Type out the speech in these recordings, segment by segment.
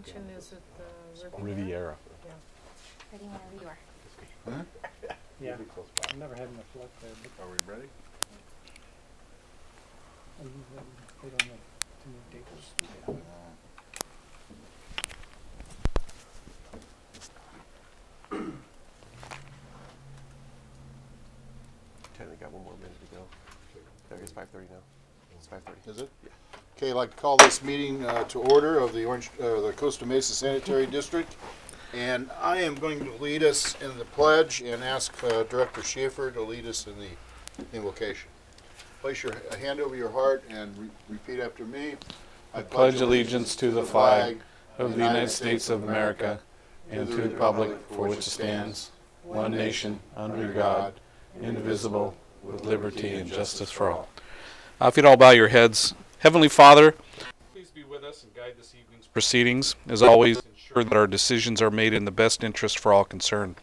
mention, is it the Riviera. Yeah. Ready whenever you are. Huh? Yeah, I've never had enough luck there. But Are we ready? they don't have too many dates. We got one more minute to go. I guess 5:30 now. It's 5:30. Is it? Yeah. Okay, I'd like to call this meeting to order of the the Costa Mesa Sanitary District. And I am going to lead us in the pledge and ask Director Schaefer to lead us in the invocation. Place your hand over your heart and repeat after me. I pledge allegiance to the flag of the United States of America and to the republic for which it stands, one nation, under God, indivisible, with liberty and justice for all. If you'd all bow your heads. Heavenly Father, please be with us and guide this evening's proceedings. As always, ensure that our decisions are made in the best interest for all concerned.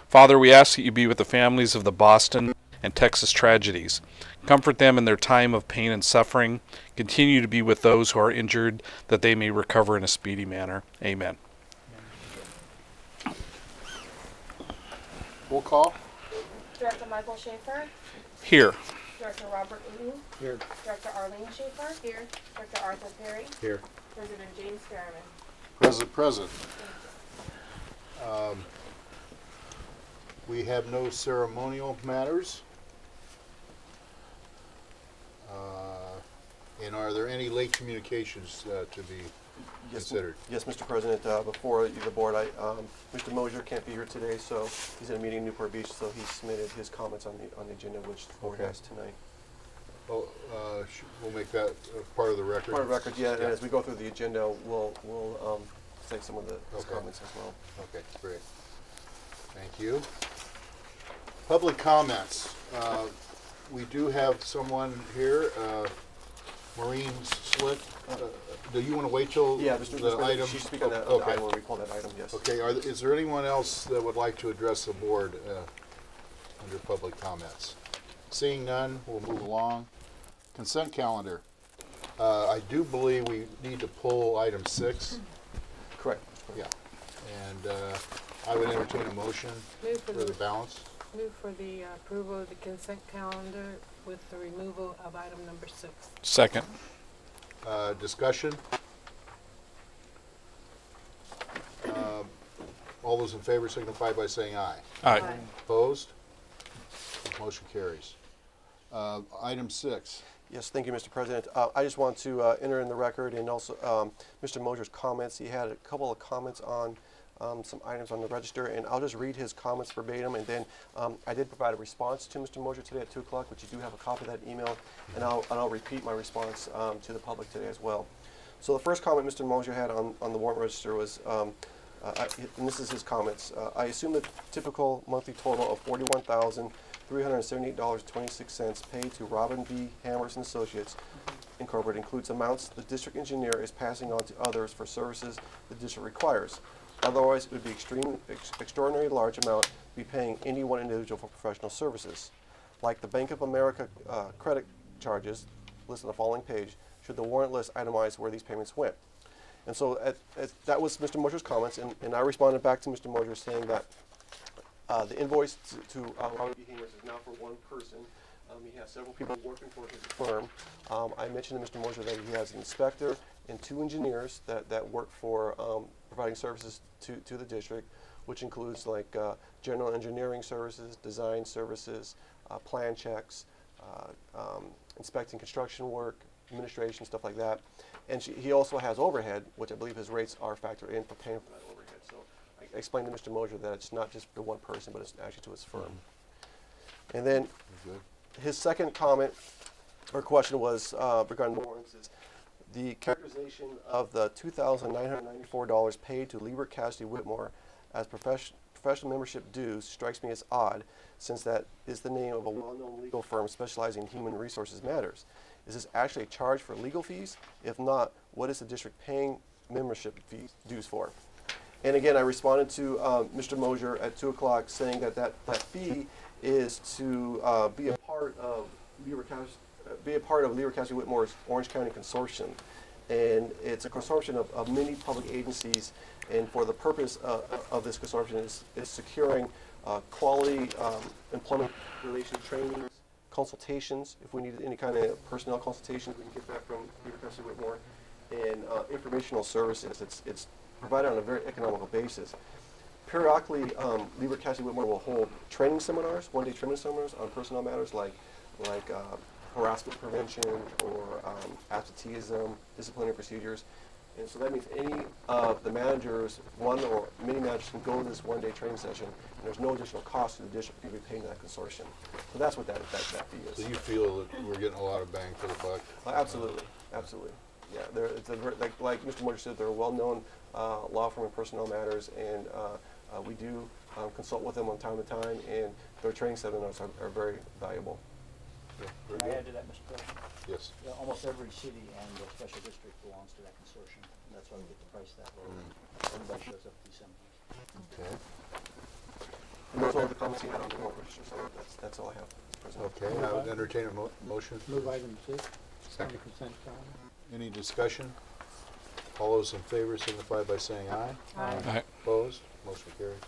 Father, we ask that you be with the families of the Boston and Texas tragedies. Comfort them in their time of pain and suffering. Continue to be with those who are injured, that they may recover in a speedy manner. Amen. Roll call. Director Michael Schaefer. Here. Director Robert Uden. Here. Director Arlene Schaefer. Here. Director Arthur Perry. Here. President James Fairman. Present. We have no ceremonial matters. And are there any late communications to be considered? Yes, Mr. President. Before the board, Mr. Mosier can't be here today, so he's in a meeting in Newport Beach. So he submitted his comments on the agenda, which the board has tonight. Well, we'll make that part of the record. Part of the record, yeah. And as we go through the agenda, we'll say some of his comments as well. Okay, great. Thank you. Public comments. We do have someone here, Maureen Slick. Do you want to wait till Yeah, the item? She's speaking on the item when we call that item, yes. Okay, is there anyone else that would like to address the board under public comments? Seeing none, we'll move along. Consent calendar. I do believe we need to pull item 6. Correct. Yeah. And I would entertain a motion for the balance. Move for the approval of the consent calendar with the removal of item number 6. Second. Discussion. All those in favor signify by saying aye. Aye. Opposed? Motion carries. Item 6. Yes, thank you, Mr. President. I just want to enter in the record and also Mr. Mosier's comments. He had a couple of comments on some items on the register, and I'll just read his comments verbatim, and then I did provide a response to Mr. Mosier today at 2 o'clock, which you do have a copy of that email, and I'll repeat my response to the public today as well. So the first comment Mr. Mosier had on the warrant register was, and this is his comments, I assume the typical monthly total of $41,378.26 paid to Robin B. Hammers and Associates Incorporated includes amounts the district engineer is passing on to others for services the district requires. Otherwise, it would be extraordinarily large amount to be paying any one individual for professional services. Like the Bank of America credit charges listed on the following page, should the warrant list itemize where these payments went. And so that was Mr. Mosier's comments, and I responded back to Mr. Mosier saying that the invoice to Robert B. Hammers is now for one person. He has several people working for his firm. I mentioned to Mr. Mosier that he has an inspector and 2 engineers that work for providing services to the district, which includes like general engineering services, design services, plan checks, inspecting construction work, administration, stuff like that. And he also has overhead, which I believe his rates are factored in for paying for that overhead. So I explained to Mr. Mosier that it's not just for one person, but it's actually to his firm. And then his second comment or question was regarding warrants is the characterization of the $2,994 paid to Lieber Cassidy Whitmore as professional membership dues strikes me as odd, since that is the name of a well-known legal firm specializing in human resources matters. Is this actually a charge for legal fees? If not, what is the district paying membership fees dues for? And again, I responded to Mr. Mosier at 2 o'clock saying that fee is to be a part of Lieber Cassidy Whitmore's Orange County Consortium. And it's a consortium of many public agencies, and for the purpose of this consortium is securing quality employment relations trainings, consultations, if we need any kind of personnel consultations, we can get that from Peter Presley Whitmore, and informational services. It's provided on a very economical basis. Periodically, Lieber Cassidy Whitmore will hold training seminars, one-day training seminars on personnel matters like harassment prevention or absenteeism, disciplinary procedures. And so that means any of the managers, one or many managers can go to this one-day training session, and there's no additional cost to the district to be paying that consortium. So that's what that fee is. So you feel that we're getting a lot of bang for the buck? Absolutely, absolutely. Yeah, it's a like Mr. Morgan said, they're a well-known law firm in personnel matters, and we do consult with them on time to time, and their training seminars are very valuable. Yeah, Can very I good. add to that, Mr. President? Yes. Yeah, almost every city and special district belongs to that consortium, and that's why we get the price that low. Everybody shows up to these seminars. Okay. And those are all the comments you had on the warrant register, so that's all I have, Mr. President. Okay, I would entertain a motion. Move item 6 on the Second. consent calendar. Any discussion? All those in favor signify by saying aye. Aye. Opposed? Motion carries.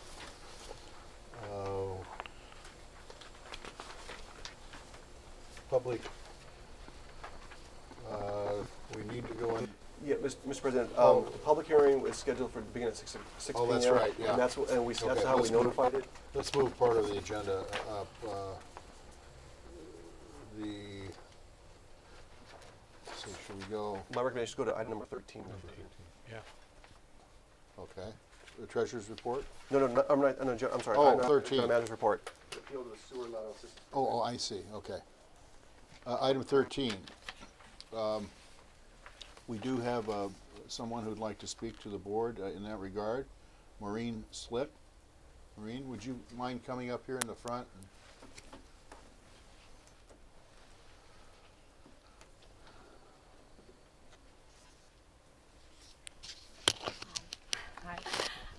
Public, we need to go in. Yeah, Mr. President, Oh. public hearing was scheduled for beginning at 6 p.m. Oh, that's right, yeah. And that's Okay, that's how we let's move. notified it. Let's move part of the agenda up. Let's see, should we go? My recommendation is go to item number 13. Yeah. Okay. The treasurer's report? No, I'm sorry. Oh, item 13. The manager's report. Appeal to the sewer lateral system. Oh, I see, okay. Item 13. We do have someone who'd like to speak to the board in that regard. Maureen Slitt. Maureen, would you mind coming up here in the front? Hi.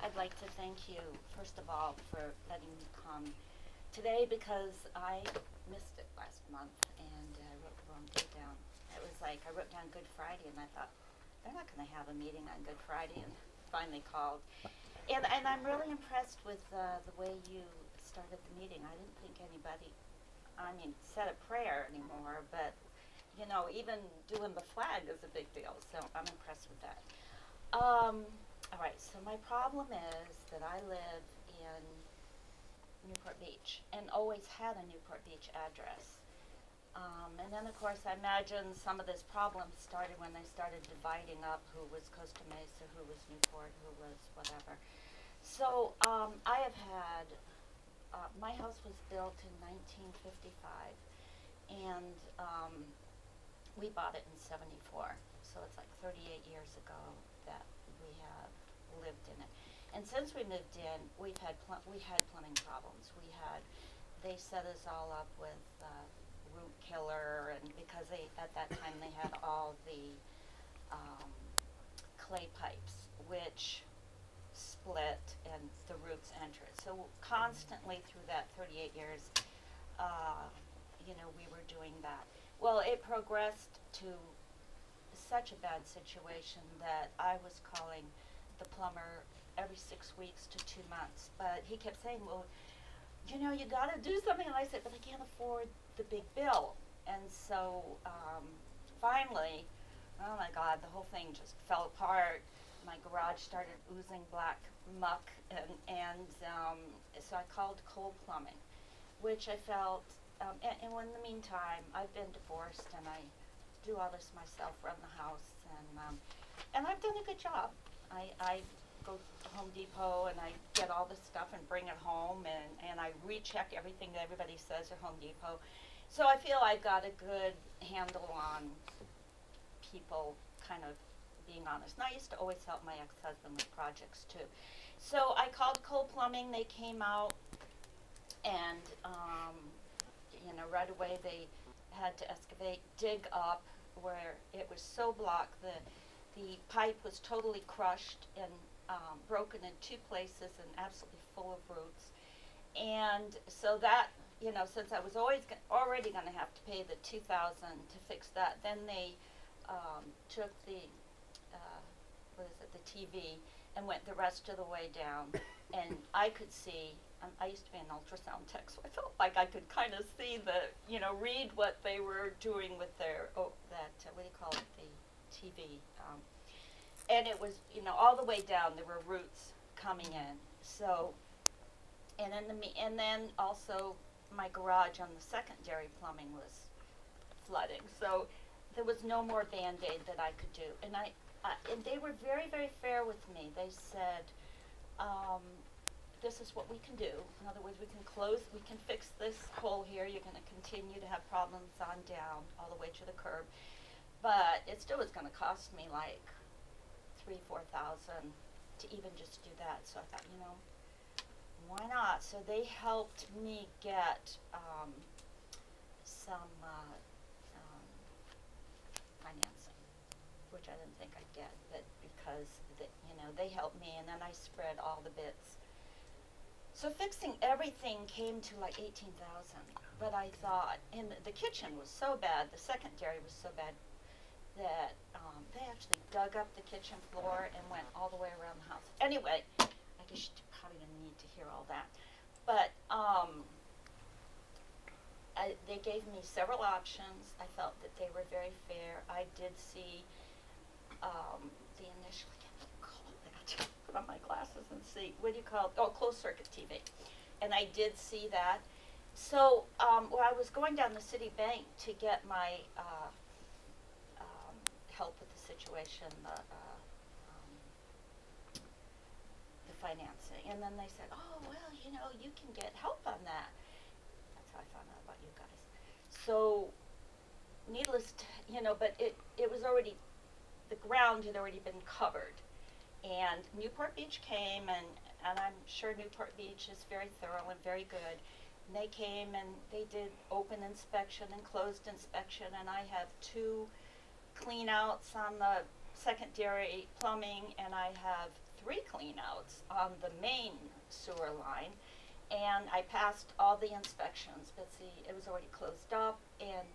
I'd like to thank you, first of all, for letting me come today because I missed it last month and I wrote the wrong date down. It was like I wrote down Good Friday and I thought, they're not going to have a meeting on Good Friday, and finally called. And I'm really impressed with the way you started the meeting. I didn't think anybody, said a prayer anymore, but, even doing the flag is a big deal, so I'm impressed with that. All right, so my problem is that I live in Newport Beach and always had a Newport Beach address. And then, of course, I imagine some of this problem started when they started dividing up who was Costa Mesa, who was Newport, who was whatever. So I have had, my house was built in 1955, and we bought it in 74. So it's like 38 years ago that we have lived in it. And since we moved in, we had plumbing problems. They set us all up with root killer, and because at that time they had all the clay pipes, which split and the roots entered. So constantly through that 38 years, we were doing that. Well, it progressed to such a bad situation that I was calling the plumber every 6 weeks to 2 months. But he kept saying, well, you got to do something. And I said, but I can't afford the big bill. And so finally, oh my God, the whole thing just fell apart. My garage started oozing black muck, and so I called Cold Plumbing, which I felt, and in the meantime, I've been divorced, and I do all this myself, run the house, and I've done a good job. I go to Home Depot, and I get all this stuff and bring it home, and I recheck everything that everybody says at Home Depot. So I feel I've got a good handle on people kind of being honest. And I used to always help my ex-husband with projects too. So I called Cold Plumbing. They came out, and right away they had to excavate, dig up where it was so blocked. The pipe was totally crushed and broken in 2 places and absolutely full of roots. And so that, since I was already going to have to pay the $2,000 to fix that, then they took the what is it, the TV, and went the rest of the way down. And I could see, I used to be an ultrasound tech, so I felt like I could kind of see read what they were doing with their, what do you call it, the TV. And it was, all the way down, there were roots coming in. So, and then also my garage on the secondary plumbing was flooding. So there was no more Band-Aid that I could do. And and they were very, very fair with me. They said, this is what we can do. In other words, we can fix this hole here. You're going to continue to have problems on down all the way to the curb. But it still was going to cost me like $3,000-4,000 to even just do that. So I thought, why not? So they helped me get some financing, which I didn't think I'd get, but because they helped me, and then I spread all the bits. So fixing everything came to like $18,000. But I thought, and the kitchen was so bad, the secondary was so bad, that they actually dug up the kitchen floor and went all the way around the house. Anyway, I guess you probably didn't need to hear all that. But they gave me several options. I felt that they were very fair. I did see the initial, I can't call it that, put on my glasses and see, what do you call it? Oh, closed circuit TV. And I did see that. So when I was going down the city bank to get my help with the situation, the financing, and then they said, oh, well, you can get help on that. That's how I found out about you guys. So needless to, but it was already, the ground had already been covered. And Newport Beach came, and I'm sure Newport Beach is very thorough and very good. And they came and they did open inspection and closed inspection, and I have 2 clean-outs on the secondary plumbing, and I have 3 clean-outs on the main sewer line. And I passed all the inspections, but see, it was already closed up, and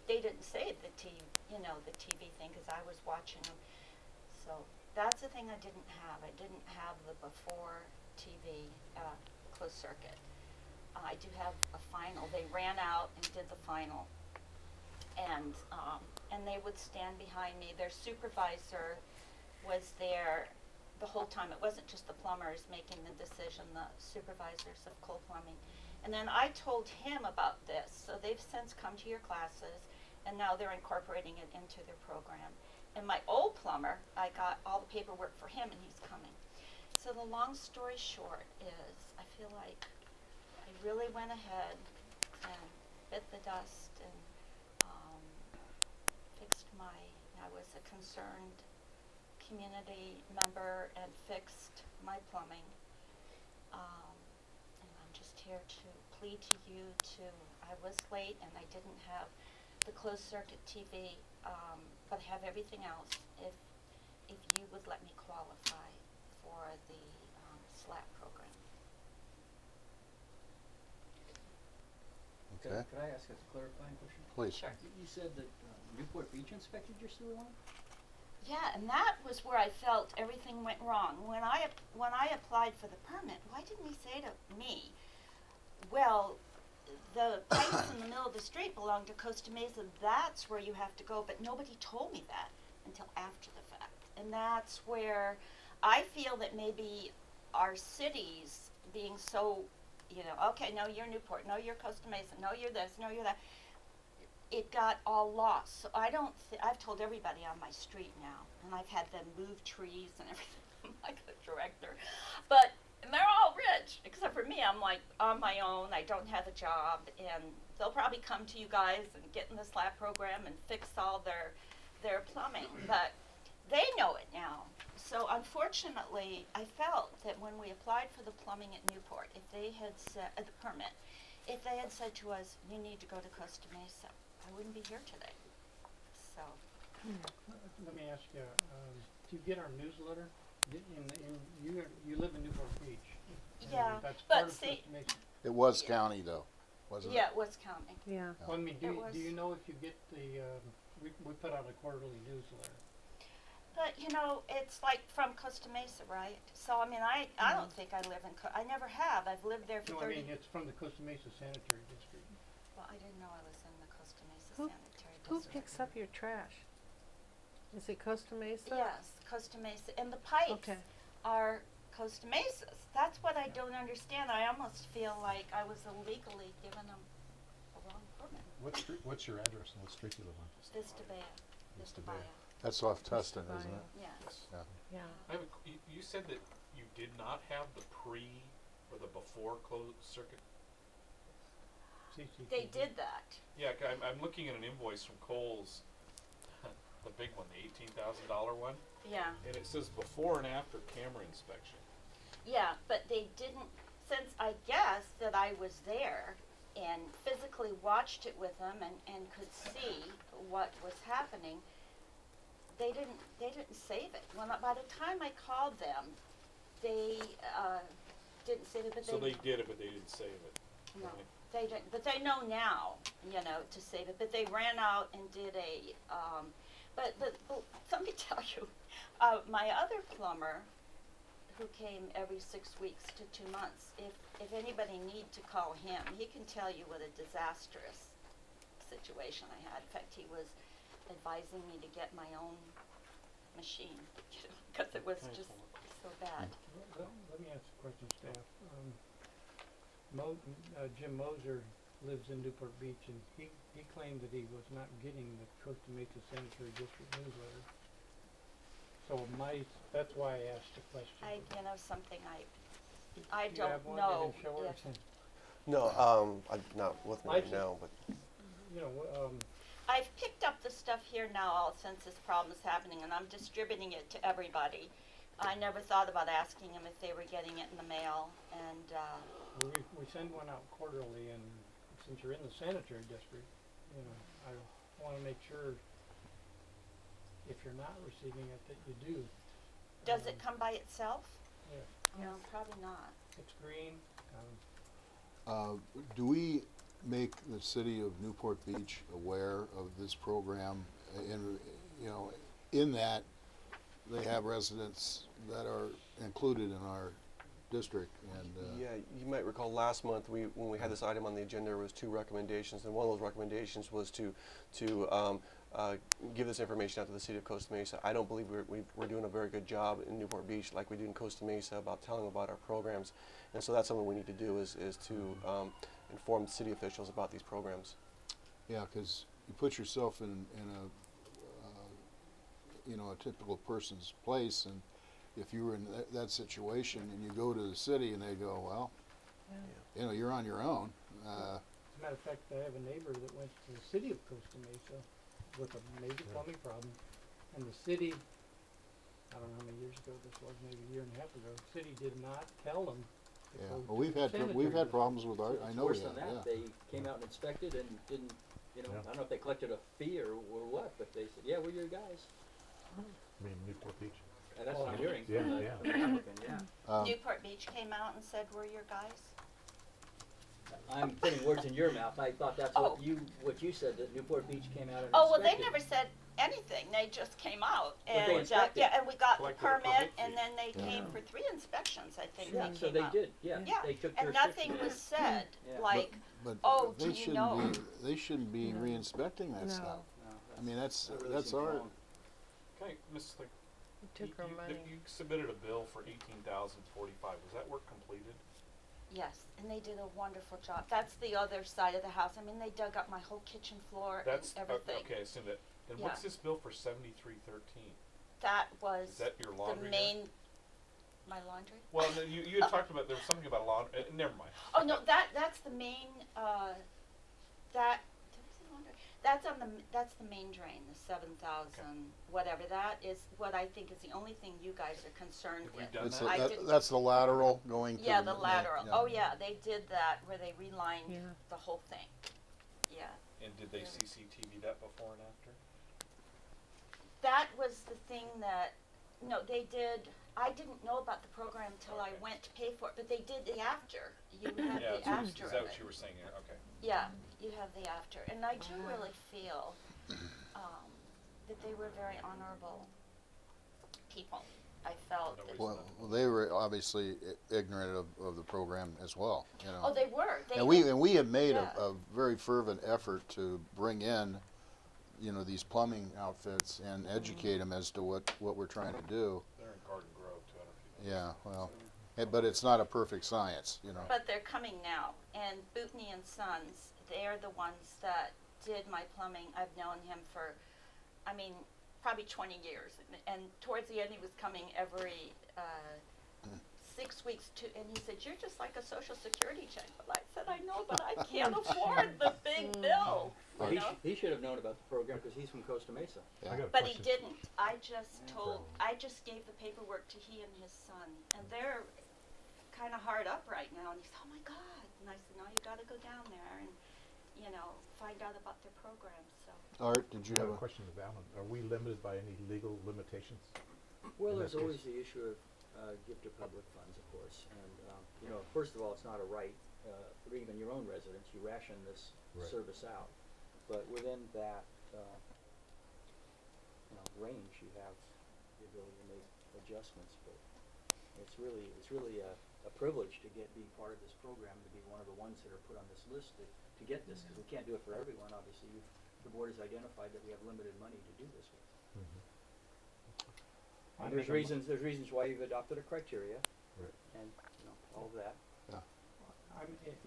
they didn't say the TV thing, because I was watching them. So that's the thing I didn't have. I didn't have the before TV closed circuit. I do have a final. They ran out and did the final, and they would stand behind me. Their supervisor was there the whole time. It wasn't just the plumbers making the decision, the supervisors of coal plumbing. And then I told him about this, so they've since come to your classes, and now they're incorporating it into their program. And my old plumber, I got all the paperwork for him, and he's coming. So the long story short is, I feel like I really went ahead and bit the dust and fixed I was a concerned community member and fixed my plumbing. And I'm just here to plead to you I was late and I didn't have the closed circuit TV, but I have everything else. If you would let me qualify for the SLAP program. Okay. Could I ask a clarifying question? Please. Sure. You said that Newport Beach inspected your sewer line? Yeah, and that was where I felt everything went wrong. When I applied for the permit, why didn't he say to me, well, the pipes in the middle of the street belong to Costa Mesa, that's where you have to go, but nobody told me that until after the fact. And that's where I feel that maybe our cities being so, okay, no, you're Newport, no, you're Costa Mesa, no, you're this, no, you're that, it got all lost. So I've told everybody on my street now, and I've had them move trees and everything, like the director. But they're all rich, except for me. I'm like on my own. I don't have a job, and they'll probably come to you guys and get in the SLAP program and fix all their plumbing. But they know it now. So unfortunately, I felt that when we applied for the plumbing at Newport, if they had said the permit, if they had said to us, you need to go to Costa Mesa, I wouldn't be here today. So. Let me ask you, do you get our newsletter? You live in Newport Beach. Yeah, That's but part of see, Costa Mesa. It was county though, wasn't it? yeah, it was counting. Yeah. Well, I mean, It was. do you know if you get the, we put out a quarterly newsletter. But, you know, it's like from Costa Mesa, right? So, I mean, I don't think I live in, I never have. I've lived there for No, I 30. mean, it's from the Costa Mesa Sanitary District. Well, I didn't know I was in the Costa Mesa Who- Sanitary Who District. picks up your trash? Is it Costa Mesa? Yes, Costa Mesa. And the pipes Okay. are Costa Mesa's. That's what I don't understand. I almost feel like I was illegally giving them a wrong permit. What's your address and what street you live on? Vista Bay. Vista Vista Bay. Bay. That's off Tustin, isn't it? Yes. Yeah. Yeah. I have you said that you did not have the pre or the before closed circuit. CCTV. They did that. Yeah, I'm looking at an invoice from Kohl's, the big one, the $18,000 one, Yeah. and it says before and after camera inspection. Yeah, but they didn't, since I guess that I was there and physically watched it with them and could see what was happening, they didn't save it. By the time I called them, they didn't save it, but So they did it, but they didn't save it. no, Right. they didn't. But they know now, you know, to save it. But they ran out and did a. But let me tell you, my other plumber, who came every 6 weeks to 2 months, if anybody need to call him, he can tell you what a disastrous situation I had. In fact, he was advising me to get my own machine, you know, because it was just so bad. Let me ask a question, staff. Jim Moser lives in Newport Beach, and he claimed that he was not getting the Costa Mesa Sanitary District newsletter. So that's why I asked the question. You know something, I Do you don't have one? know You can show her? if No, I'm not with me I right just- now, but You know, I've picked up the stuff here now since this problem is happening, and I'm distributing it to everybody. I never thought about asking them if they were getting it in the mail, and we send one out quarterly, and since you're in the sanitary district, you know, I want to make sure if you're not receiving it that you do. does it come by itself? Yeah, No, probably not. it's green. Do we make the city of Newport Beach aware of this program? And, you know, in that, they have residents that are included in our district, and yeah, you might recall last month when we had this item on the agenda, there was 2 recommendations, and one of those recommendations was to give this information out to the city of Costa Mesa. I don't believe we're doing a very good job in Newport Beach like we do in Costa Mesa about telling about our programs, and so that's something we need to do is to inform city officials about these programs. yeah, because you put yourself in a you know, a typical person's place, and if you were in that situation and you go to the city and they go, well, you know, you're on your own. As a matter of fact, I have a neighbor that went to the city of Costa Mesa with a major plumbing problem, and the city, I don't know how many years ago this was, maybe a year and a half ago, the city did not tell them to Yeah, go well, we've to had sanitary problems with our. I know Worse we than have. that, Yeah. they came out and inspected and didn't, you know, Yeah. I don't know if they collected a fee or what, but they said, yeah, we're your guys. I mean, Newport Beach. And that's what I'm hearing Yeah, from the yeah. from the applicant, yeah. Newport Beach came out and said, we're your guys? I'm putting words in your mouth. I thought that's Oh. what you said, that Newport Beach came out and Oh, well, they inspected. never said anything. They just came out, But they and inspected. yeah, and we got the Collected a permit, permit and fee. then they came for 3 inspections, I think Yeah, they so came they out. did, yeah. Yeah, They took and jurisdiction. nothing was said, Yeah. like, But oh, they do you shouldn't know? be. They shouldn't be re-inspecting that No. stuff. No, I mean, that's that really that's seems our. wrong. Okay, Ms. Slick, You took our money. you submitted a bill for $18,045. Was that work completed? Yes, and they did a wonderful job. That's the other side of the house. I mean, they dug up my whole kitchen floor That's and everything. okay. I assume that. Then Yeah. what's this bill for $73.13? That was Is that your the laundry? main, my laundry? Well, no, you had talked about there was something about laundry. Never mind. Oh, no, that's the main, did I say laundry? That's the main drain, the 7,000, whatever. That is what I think is the only thing you guys are concerned Have we with. done It's that? I didn't- that's the lateral going. Yeah, to the lateral. yeah. Oh, yeah, they did that where they relined Yeah. the whole thing. Yeah. And did they Yeah. CCTV that before and after? That was the thing that, no, they did, I didn't know about the program till I Okay. went to pay for it, but they did the after. You have Yeah, the that's what- after is that of what it. you were saying there? Okay. Yeah, you have the after. And I do really feel that they were very honorable people. I felt. Well, they were obviously ignorant of the program as well, you know. Oh, they were. And we have made yeah. a very fervent effort to bring in, you know, these plumbing outfits and educate them as to what we're trying to do. They're in Garden Grove, 200 feet. Yeah, well, but it's not a perfect science, you know. But they're coming now, and Bootney and Sons, they're the ones that did my plumbing. I've known him for, I mean, probably 20 years. And towards the end, he was coming every 6 weeks and he said, "You're just like a Social Security check." But I said, "I know, but I can't afford the big bill." Well, You he, know? he should have known about the program because he's from Costa Mesa. I got a But he question. didn't. I just gave the paperwork to he and his son, and they're kind of hard up right now. And he said, "Oh my God!" And I said, "No, you got to go down there and, you know, find out about their program." So. Art, did you I have have a question to Alan. Are we limited by any legal limitations? Well, In there's this always case. the issue of gift of public funds, of course. And, you know, first of all, it's not a right for even your own residents. You ration this Right. service out. But within that, you know, range, you have the ability to make adjustments. But it's really a privilege to be part of this program, to be one of the ones that are put on this list to get this, because we can't do it for everyone. Obviously, the board has identified that we have limited money to do this with. I And there's make a mo- reasons why you've adopted a criteria, Right. and, you know, all of that.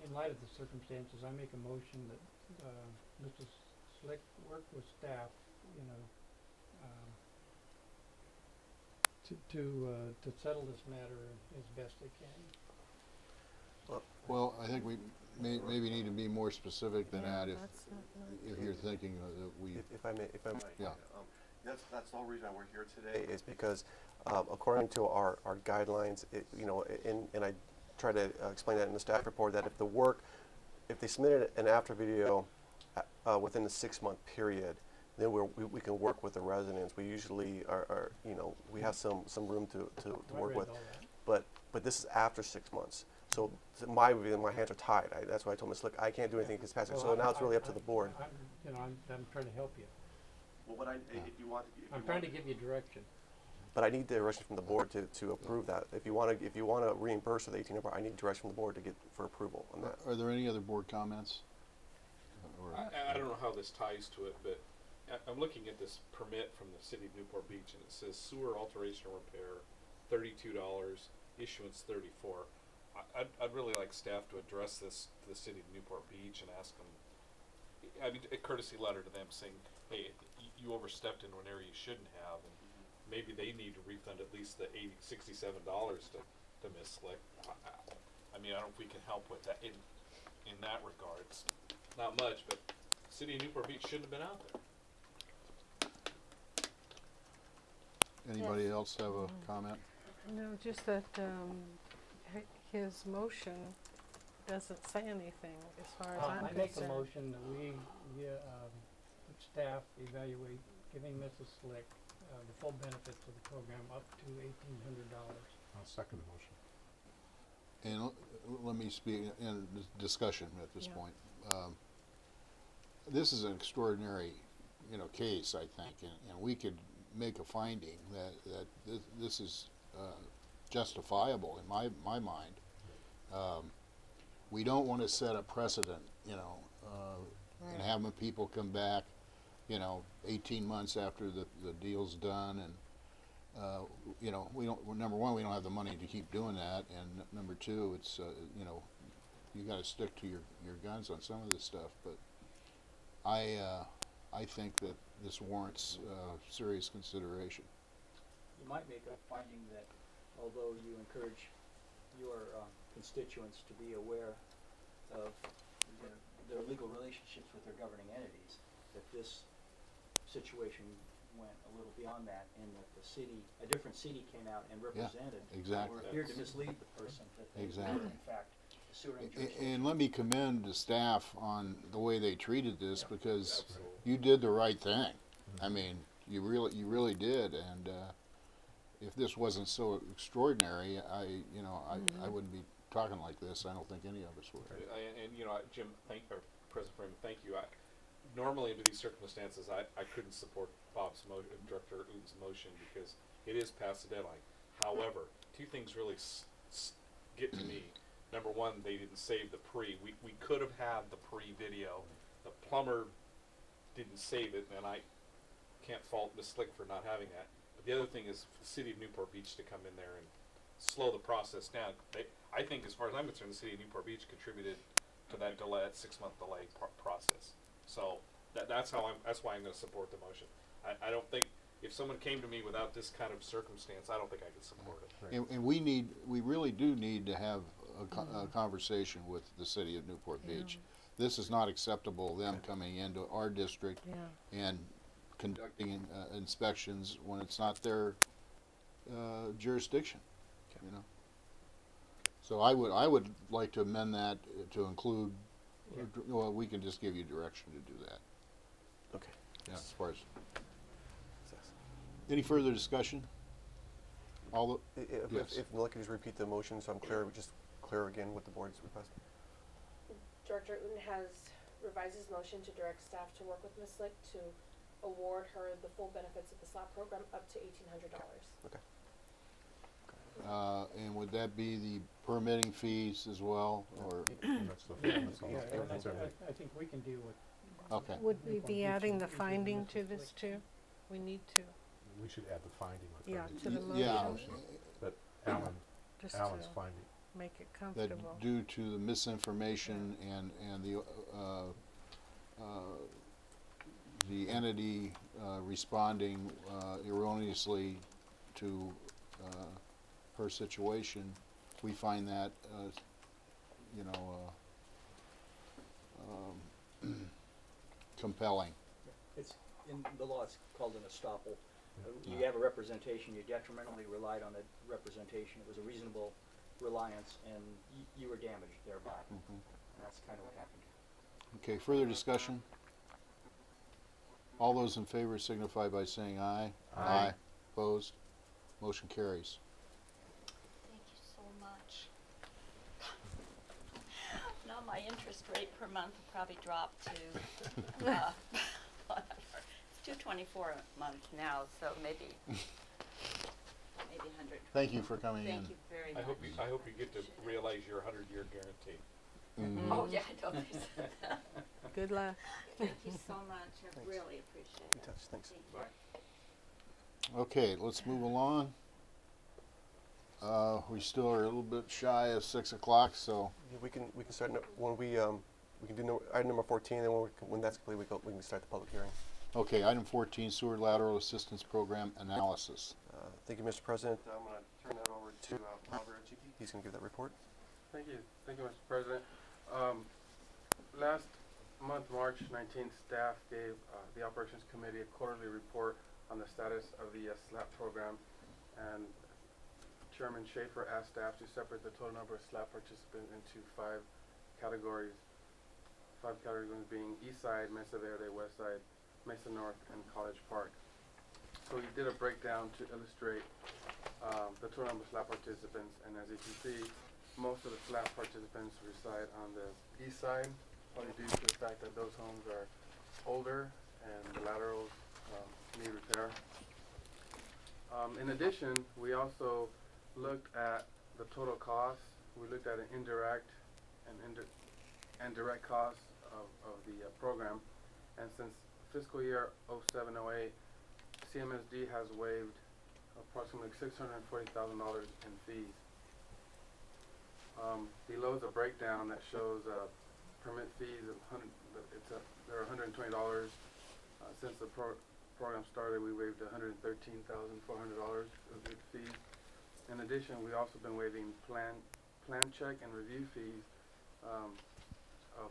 in light of the circumstances, I make a motion that, Mr. Slick work with staff, you know, to settle this matter as best they can. Well, I think we maybe need to be more specific than that That's not if you're thinking that we, If I may, Yeah. that's the whole reason why we're here today is because according to our guidelines, you know, and I try to explain that in the staff report that if they submitted an after video within the 6-month period, then we can work with the residents. We usually are you know, we have some room to I work read with, all that. but this is after 6 months. So my hands are tied. That's why I told Ms. Slick I can't do anything because it's passing. So Well, now it's really up to the board. I'm trying to help you. Well, but if you want, I'm trying to give you direction. but I need direction from the board to approve that. If you want to reimburse with 18 I need direction from the board to get for approval on that. are there any other board comments? I don't know how this ties to it, but I'm looking at this permit from the city of Newport Beach, and it says sewer alteration or repair, $32, issuance $34. I'd really like staff to address this to the city of Newport Beach and ask them, I mean, a courtesy letter to them saying, hey, you overstepped into an area you shouldn't have, and maybe they need to refund at least the $67 to Ms. Slick. I mean, I don't know if we can help with that in that regard. It's not much, but city of Newport Beach shouldn't have been out there. Anybody else have a comment? No, just that his motion doesn't say anything as far as I'm I make a concerned. motion that we, staff evaluate giving Mrs. Slick the full benefits of the program up to $1,800. I'll second the motion. And let me speak in discussion at this Yeah. point. This is an extraordinary, you know, case, I think, and we could make a finding that this is justifiable in my mind. We don't want to set a precedent, you know, and having people come back, you know, 18 months after the deal's done, and you know, we don't. Number one, we don't have the money to keep doing that, and number two, it's you know, you got to stick to your guns on some of this stuff. But I think that this warrants serious consideration. You might make a finding that although you encourage your constituents to be aware of their legal relationships with their governing entities, that this situation went a little beyond that, and that a different city came out and represented, exactly. or appeared to mislead the person that they Exactly. were in fact the sewer jurisdiction. And let me commend the staff on the way they treated this, because Absolutely. you did the right thing. I mean, you really did. And if this wasn't so extraordinary, I wouldn't be talking like this. I don't think any of us would. And you know, Jim, President Freeman, thank you. normally under these circumstances, I couldn't support Director Uten's motion because it is past the deadline. However, two things really get to me. Number one, they didn't save the pre. We could have had the pre-video. The plumber didn't save it, and I can't fault Ms. Slick for not having that. But the other thing is for the city of Newport Beach to come in there and slow the process down. I think, as far as I'm concerned, the city of Newport Beach contributed to that delay, that 6-month delay process. So that's why I'm going to support the motion. I don't think if someone came to me without this kind of circumstance, I don't think I could support it. And we really do need to have a conversation with the city of Newport Beach. This is not acceptable, them coming into our district and conducting inspections when it's not their jurisdiction, you know. So I would like to amend that to include, well, we can just give you direction to do that. Okay. Yeah, as far as. Any further discussion? All the, yes. If Melissa could just repeat the motion so I'm clear, just clear again what the board's requesting. Director Uten has revised his motion to direct staff to work with Ms. Slick to award her the full benefits of the SLAP program up to $1,800. Okay. And would that be the permitting fees as well, or? That's the, that's all. Yeah, That's everything. I think we can deal with. Okay. Would we be adding the finding to this too? We need to, We should add the finding. to the motion, Yeah, That just Alan's to finding. make it that comfortable. due to the misinformation and the entity responding erroneously to her situation, we find that you know compelling. It's, in the law, it's called an estoppel. You Yeah. have a representation, you detrimentally relied on the representation. It was a reasonable reliance, and you were damaged thereby. And that's kind of what happened. Okay, further discussion? All those in favor signify by saying aye. Aye. Opposed? Motion carries. Thank you so much. Now my interest rate per month will probably drop to, whatever. It's $224 a month now, so maybe 100. Thank you for coming in. Thank you very much. I hope you get to realize your 100-year guarantee. Oh, yeah, I don't think so. Good luck. Thank you so much. I Thanks. really appreciate Good it. touch, thanks. Thank you. Okay, let's move along. We still are a little bit shy of 6 o'clock, so Yeah, we can start when we can do item number 14, and when that's complete, we can start the public hearing. okay. Item 14, sewer lateral assistance program analysis. Thank you, Mr. President. I'm going to turn that over to Albert Chicky. He's going to give that report. Thank you, Mr. President. Last month, March 19th, staff gave the Operations Committee a quarterly report on the status of the SLAP program, and Chairman Schaefer asked staff to separate the total number of SLAP participants into 5 categories. 5 categories being East Side, Mesa Verde, West Side, Mesa North, and College Park. So he did a breakdown to illustrate the total number of SLAP participants, and as you can see, most of the SLAP participants reside on the east side, probably due to the fact that those homes are older and the laterals need repair. In addition, we also looked at the total cost. We looked at an indirect and direct costs of the program, and since fiscal year 07-08, CMSD has waived approximately $640,000 in fees. Below is a breakdown that shows permit fees of they're $120. Since the program started, we waived $113,400 of the fees. In addition, we also been waiving plan check and review fees of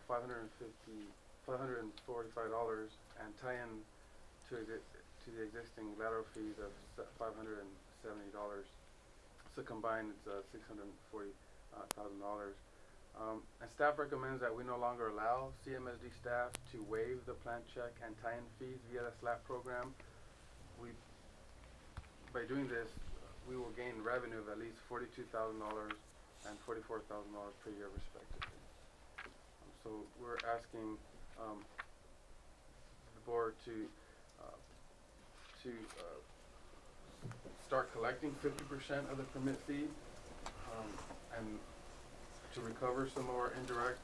$545 and tie-in to the existing lateral fees of $570. So combined, it's $640,000. And staff recommends that we no longer allow CMSD staff to waive the plan check and tie-in fees via the SLAP program. By doing this, we will gain revenue of at least $42,000 and $44,000 per year respectively. So we're asking board to start collecting 50% of the permit fee, and to recover some of our indirect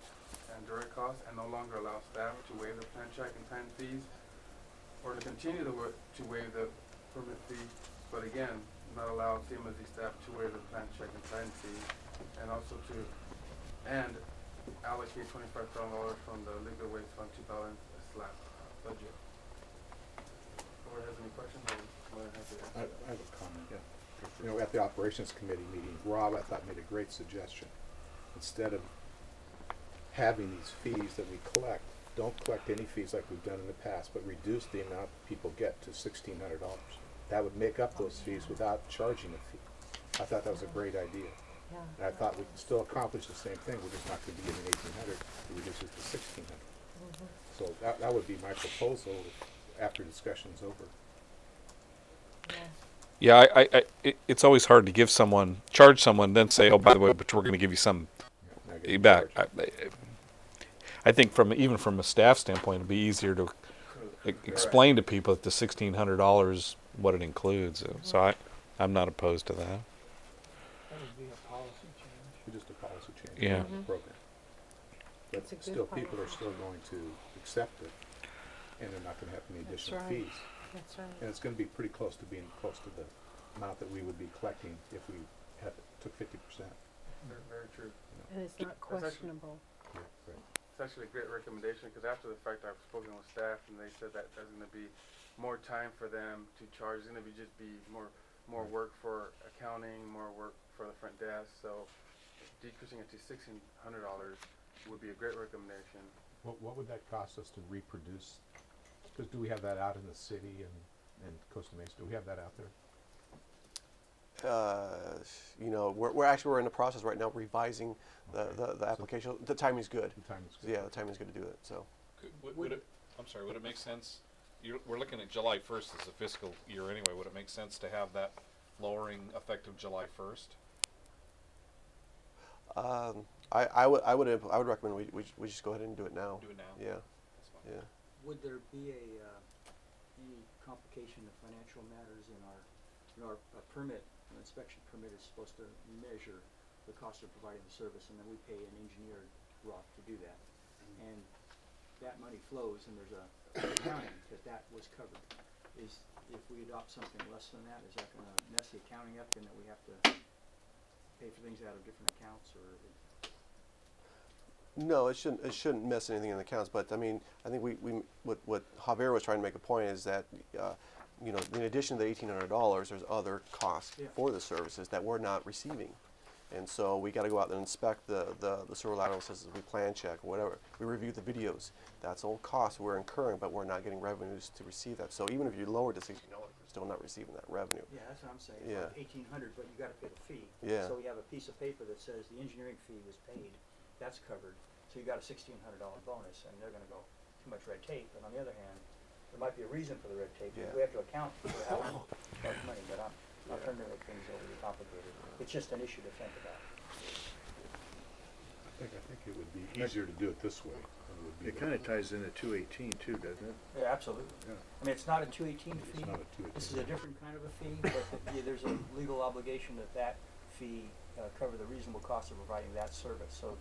and direct costs, and no longer allow staff to waive the plan check and time fees, or to continue to waive the permit fee, but again, not allow CMSD staff to waive the plan check and time fee, and also to allocate $25,000 from the legal waste fund to balance the SLAP budget. Board has any questions? I'm more than happy to answer. I have a comment, yeah. You know, at the operations committee meeting, Rob, I thought, made a great suggestion. Instead of having these fees that we collect, don't collect any fees like we've done in the past, but reduce the amount people get to $1,600. That would make up those fees without charging a fee. I thought that was a great idea. Yeah. And I thought we could still accomplish the same thing. We're just not going to be getting 1,800. We reduce it to 1,600. So that would be my proposal after discussion's over. Yeah, it's always hard to charge someone, then say, oh, by the way, but we're going to give you some back. I think even from a staff standpoint, it'd be easier to explain to people that the $1,600 what it includes. So I'm not opposed to that. That would be a policy change. Just a policy change Yeah. in the program. But It's a good still, people policy are still going to accept it, and they're not going to have any That's additional right. fees. That's right. And it's going to be pretty close to being close to the amount that we would be collecting if we took 50%. Very, very true. And it's not questionable. Yeah, right. It's actually a great recommendation, because after the fact I've spoken with staff and they said that there's going to be more time for them to charge. It's going to be more work for accounting, more work for the front desk. So decreasing it to $1,600 would be a great recommendation. What would that cost us to reproduce? Because do we have that out in the city and Costa Mesa? Do we have that out there? You know, we're in the process right now revising the application. The timing's good. The time is good. Yeah, the timing's good to do it. So. Would it make sense? We're looking at July 1st as a fiscal year anyway. Would it make sense to have that lowering effective July 1st? I would recommend we just go ahead and do it now. Do it now. Yeah. That's fine. Yeah. Would there be any complication of financial matters in our permit, an inspection permit is supposed to measure the cost of providing the service, and then we pay an engineered rock to do that. And that money flows, and there's a accounting that was covered. If we adopt something less than that, is that going to mess the accounting up, and that we have to pay for things out of different accounts, or? No, it shouldn't mess anything in the accounts. But I mean, I think what Javier was trying to make a point is that you know, in addition to the $1,800, there's other costs for the services that we're not receiving, and so we got to go out and inspect the sewer lateral systems. We plan check, whatever. We review the videos. That's all costs we're incurring, but we're not getting revenues to receive that. So even if you lower to $1,600, we're still not receiving that revenue. Yeah, that's what I'm saying. Yeah. Like $1,800, but you got to pay the fee. Yeah. So we have a piece of paper that says the engineering fee was paid. That's covered. So you got a $1,600 bonus, and they're going to go too much red tape. But on the other hand, there might be a reason for the red tape. Yeah. We have to account for how much money. But I'm not trying to make things overly complicated. It's just an issue to think about. I think it would be easier to do it this way. Than it would be It kind of ties into 218 too, doesn't it? Yeah, absolutely. Yeah. I mean, it's not a 218 fee. It's not a 218. This is a different kind of a fee, but there's a legal obligation that fee cover the reasonable cost of providing that service. So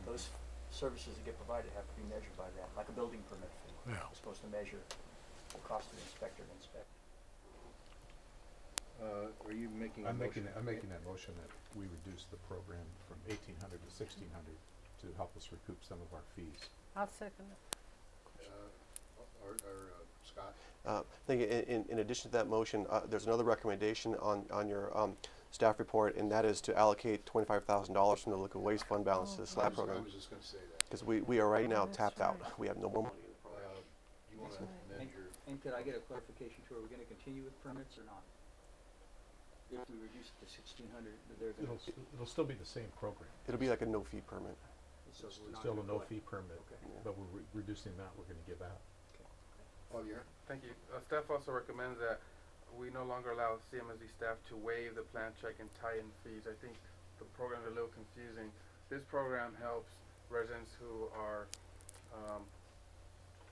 those services that get provided have to be measured by that, like a building permit fee. Yeah. It's supposed to measure the cost of the inspector to inspect. Are you making? I'm making that motion that we reduce the program from 1,800 to 1,600 to help us recoup some of our fees. I'll second it. Scott? I think in addition to that motion, there's another recommendation on your staff report, and that is to allocate $25,000 from the liquid waste fund balance to the SLAP program. I was just going to say that. Because we are right now That's tapped out. right. We have no more money in the program. You want to amend your? And could I get a clarification too? Are we going to continue with permits or not? If we reduce it to 1,600, they're going to. It'll still be the same program. It'll be like a no-fee permit. So It's we're not still a gonna no-fee permit, Okay. but we're reducing the amount we're going to give out. Javier? Thank you. Staff also recommends that we no longer allow CMSD staff to waive the plan check and tie-in fees. I think the program is a little confusing. This program helps residents who are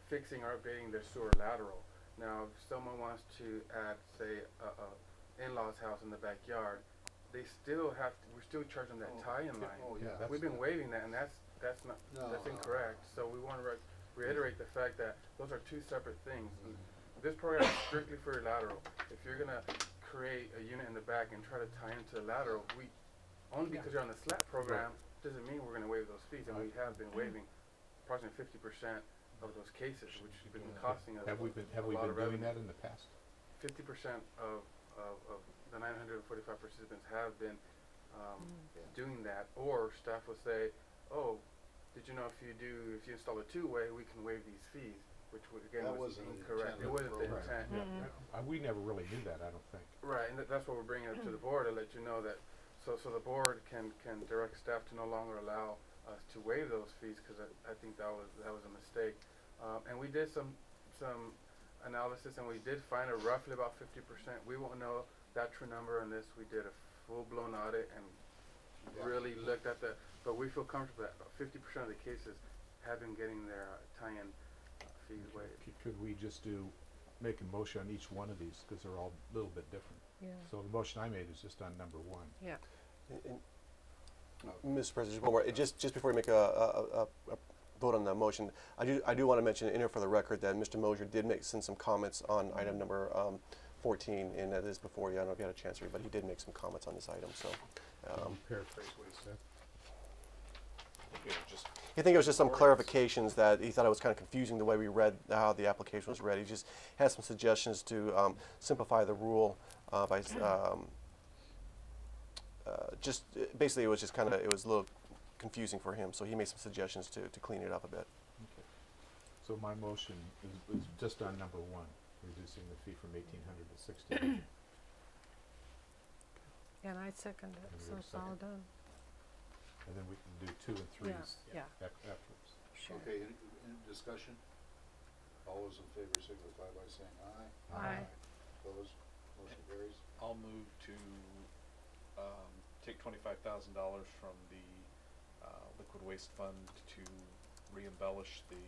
fixing or updating their sewer lateral. Now, if someone wants to add, say, a in-laws house in the backyard, they still have to, we're still charging that tie-in line. Oh, yeah. We've been waiving that, and that's not, that's incorrect. So we want to reiterate the fact that those are two separate things. This program is strictly for your lateral. If you're gonna create a unit in the back and try to tie into the lateral, only because you're on the SLAP program doesn't mean we're gonna waive those fees, and we have been waiving approximately 50% of those cases, which has been costing us Have we been doing that in the past? 50% of the 945 participants have been doing that, or staff will say, oh, did you know if you install a two-way, we can waive these fees, which again was incorrect. It wasn't the intent. We never really knew that, I don't think. Right, and that's what we're bringing up to the board to let you know that, so the board can direct staff to no longer allow us to waive those fees, because I think that was a mistake. And we did some analysis, and we did find roughly about 50%. We won't know that true number unless we did a full-blown audit and really looked at but we feel comfortable that about 50% of the cases have been getting their tie-in fees waived. Could we just make a motion on each one of these, because they're all a little bit different? Yeah. So the motion I made is just on number 1. Yeah. Mr. President, just one more. Just before we make a vote on the motion, I do want to mention in here for the record that Mr. Mosier did send some comments on item number 14, and that is before you. I don't know if you had a chance to read, but he did make some comments on this item. So, paraphrase what he said. I think it was just some clarifications that he thought it was kind of confusing the way we read how the application was read. He just had some suggestions to simplify the rule by just basically it was just kind of it was a little confusing for him. So he made some suggestions to clean it up a bit. Okay. So my motion is just on number 1, reducing the fee from 1,800 to 1,600. And I second it, so it's all done. And then we can do 2 and 3s afterwards. Sure. Okay, any discussion? All those in favor signify by saying aye. Aye. Opposed? Motion carries. I'll move to take $25,000 from the liquid waste fund to re-embellish the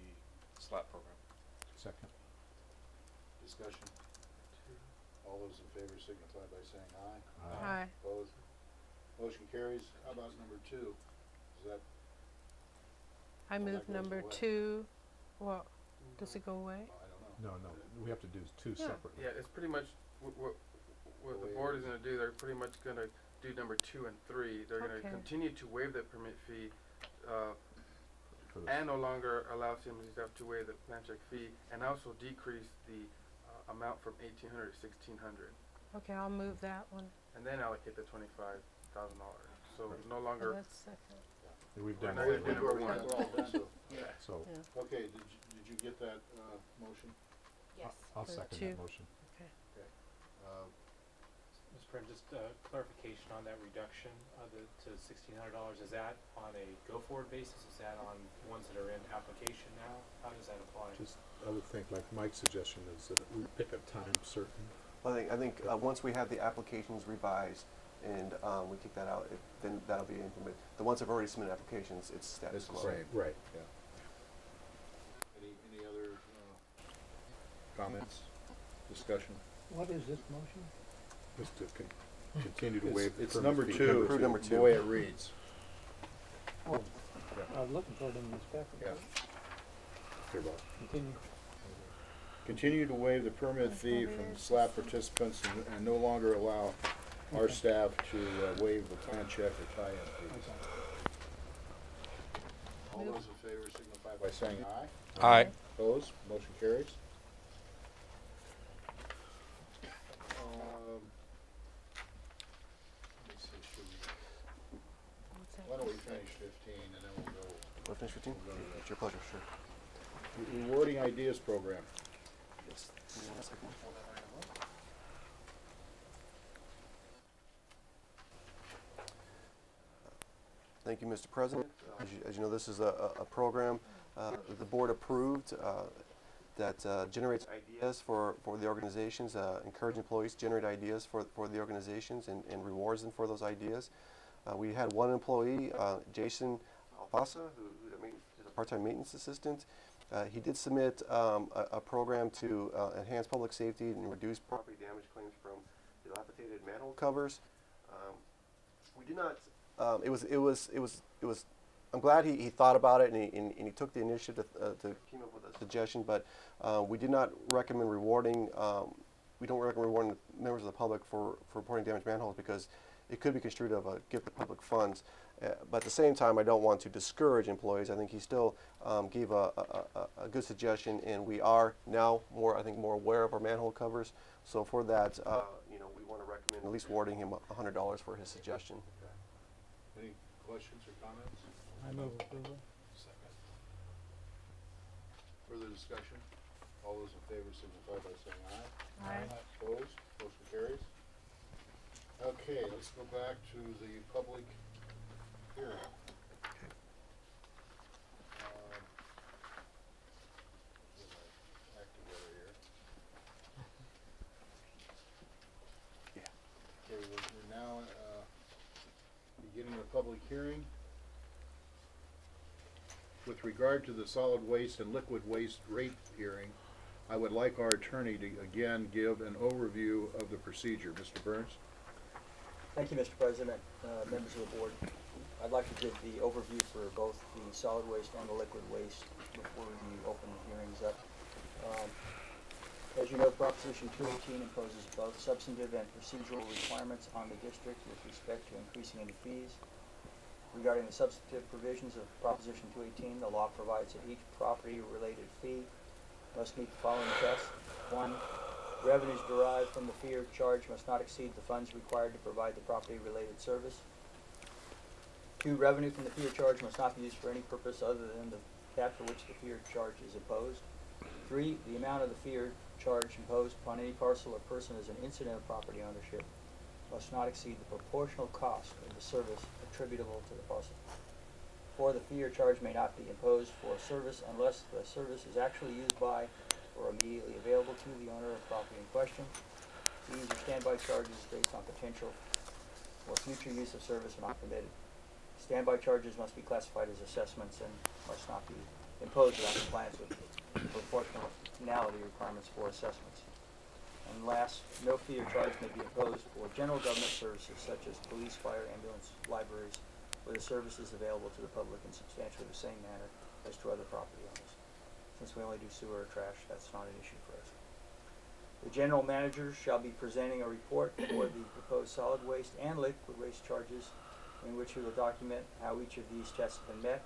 SLAP program. Second. Discussion? All those in favor signify by saying aye. Aye. Opposed? Motion carries. How about number 2? Is that? I Well, move that goes number away. 2. What? Does it go away? I don't know. No, we have to do 2 separately. Yeah, it's pretty much what the board is going to do. They're pretty much going to do number 2 and 3. They're going to Okay. continue to waive the permit fee For the and no longer allow CMC staff to waive the plan check fee, and also decrease the amount from 1,800 to 1,600, Okay, I'll move that one. and then allocate the $25,000. So Right. no Oh, longer. that's second. We've We're done not all gonna do of number them. one. We're all done, so. So Yeah. Okay, did you get that motion? Yes. I'll For second 2. that motion. Okay. Okay. Mr. President, just clarification on that reduction to $1,600. Is that on a go-forward basis? Is that on ones that are in application now? How does that apply? Just, I would think, like Mike's suggestion is that we pick a time certain. Well, I think once we have the applications revised and we kick that out, then that'll be implemented. The ones that have already submitted applications, it's status quo. Right. Yeah. Any other comments, discussion? What is this motion? Just to continue to waive the It's permit number fee. 2, Approve number 2. the way it reads. Oh, I was looking for it in this packet. Yeah. Here, Bob. Continue. Continue to waive the permit fee from SLAP participants and no longer allow our staff to waive the plan check or tie-in fees. All those in favor signify by saying aye. Aye. Opposed? Motion carries. Let me see, What's that? why don't we finish 15 and then we'll go. Want to finish 15? We'll go to It's your pleasure, sure. Rewarding Ideas Program. Yes. Give me 1 second. Thank you, Mr. President. As you know, this is a program that the board approved that generates ideas for the organizations, encourage employees to generate ideas for the organizations and rewards them for those ideas. We had one employee, Jason Alfasa, who is a part-time maintenance assistant. He did submit a program to enhance public safety and reduce property damage claims from dilapidated manhole covers. We did not. It was. I'm glad he thought about it and he took the initiative to came up with a suggestion. But we did not recommend rewarding. We don't recommend rewarding members of the public for reporting damaged manholes because it could be construed of a gift of public funds. But at the same time, I don't want to discourage employees. I think he still gave a good suggestion, and we are now more aware of our manhole covers. So for that, we want to recommend at least awarding him $100 for his suggestion. Okay. Any questions or comments? I move approval. Second. Further discussion? All those in favor signify by saying aye. Aye. Opposed? Motion carries. Okay, let's go back to the public hearing. Get my act together here. Yeah. Okay, we're now beginning the public hearing. With regard to the solid waste and liquid waste rate hearing, I would like our attorney to again give an overview of the procedure. Mr. Burns? Thank you, Mr. President, members of the board. I'd like to give the overview for both the solid waste and the liquid waste before we open the hearings up. As you know, Proposition 218 imposes both substantive and procedural requirements on the district with respect to increasing any fees. Regarding the substantive provisions of Proposition 218, the law provides that each property-related fee must meet the following tests. 1. Revenues derived from the fee or charge must not exceed the funds required to provide the property-related service. 2. Revenue from the fee or charge must not be used for any purpose other than that for which the fee or charge is imposed. 3. The amount of the fee or charge imposed upon any parcel or person as an incident of property ownership must not exceed the proportional cost of the service attributable to the parcel. 4. The fee or charge may not be imposed for service unless the service is actually used by or immediately available to the owner of property in question. Fees or standby charges based on potential or future use of service are not permitted. Standby charges must be classified as assessments and must not be imposed without compliance with proportionality requirements for assessments. And last, no fee or charge may be imposed for general government services such as police, fire, ambulance, libraries, where the service is available to the public in substantially the same manner as to other property owners. Since we only do sewer or trash, that's not an issue for us. The general manager shall be presenting a report for the proposed solid waste and liquid waste charges in which he will document how each of these tests have been met.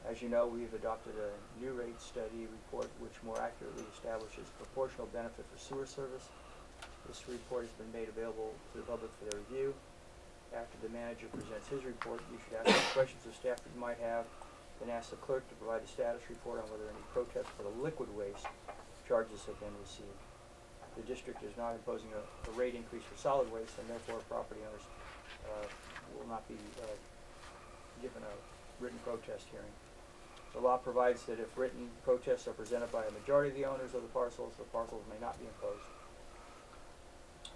As you know, we've adopted a new rate study report which more accurately establishes proportional benefit for sewer service. This report has been made available to the public for their review. After the manager presents his report, you should ask any questions of staff that you might have, then ask the clerk to provide a status report on whether any protests for the liquid waste charges have been received. The district is not imposing a rate increase for solid waste, and therefore property owners will not be given a written protest hearing. The law provides that if written protests are presented by a majority of the owners of the parcels may not be imposed.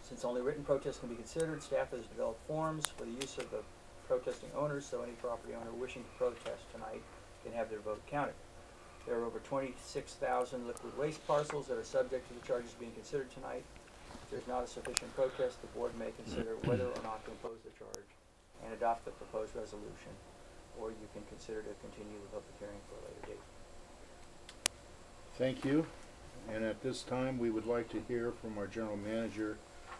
Since only written protests can be considered, staff has developed forms for the use of the protesting owners, so any property owner wishing to protest tonight can have their vote counted. There are over 26,000 liquid waste parcels that are subject to the charges being considered tonight. If there's not a sufficient protest, the board may consider whether or not to impose the charge and adopt the proposed resolution, or you can consider to continue the public hearing for a later date. Thank you. And at this time, we would like to hear from our general manager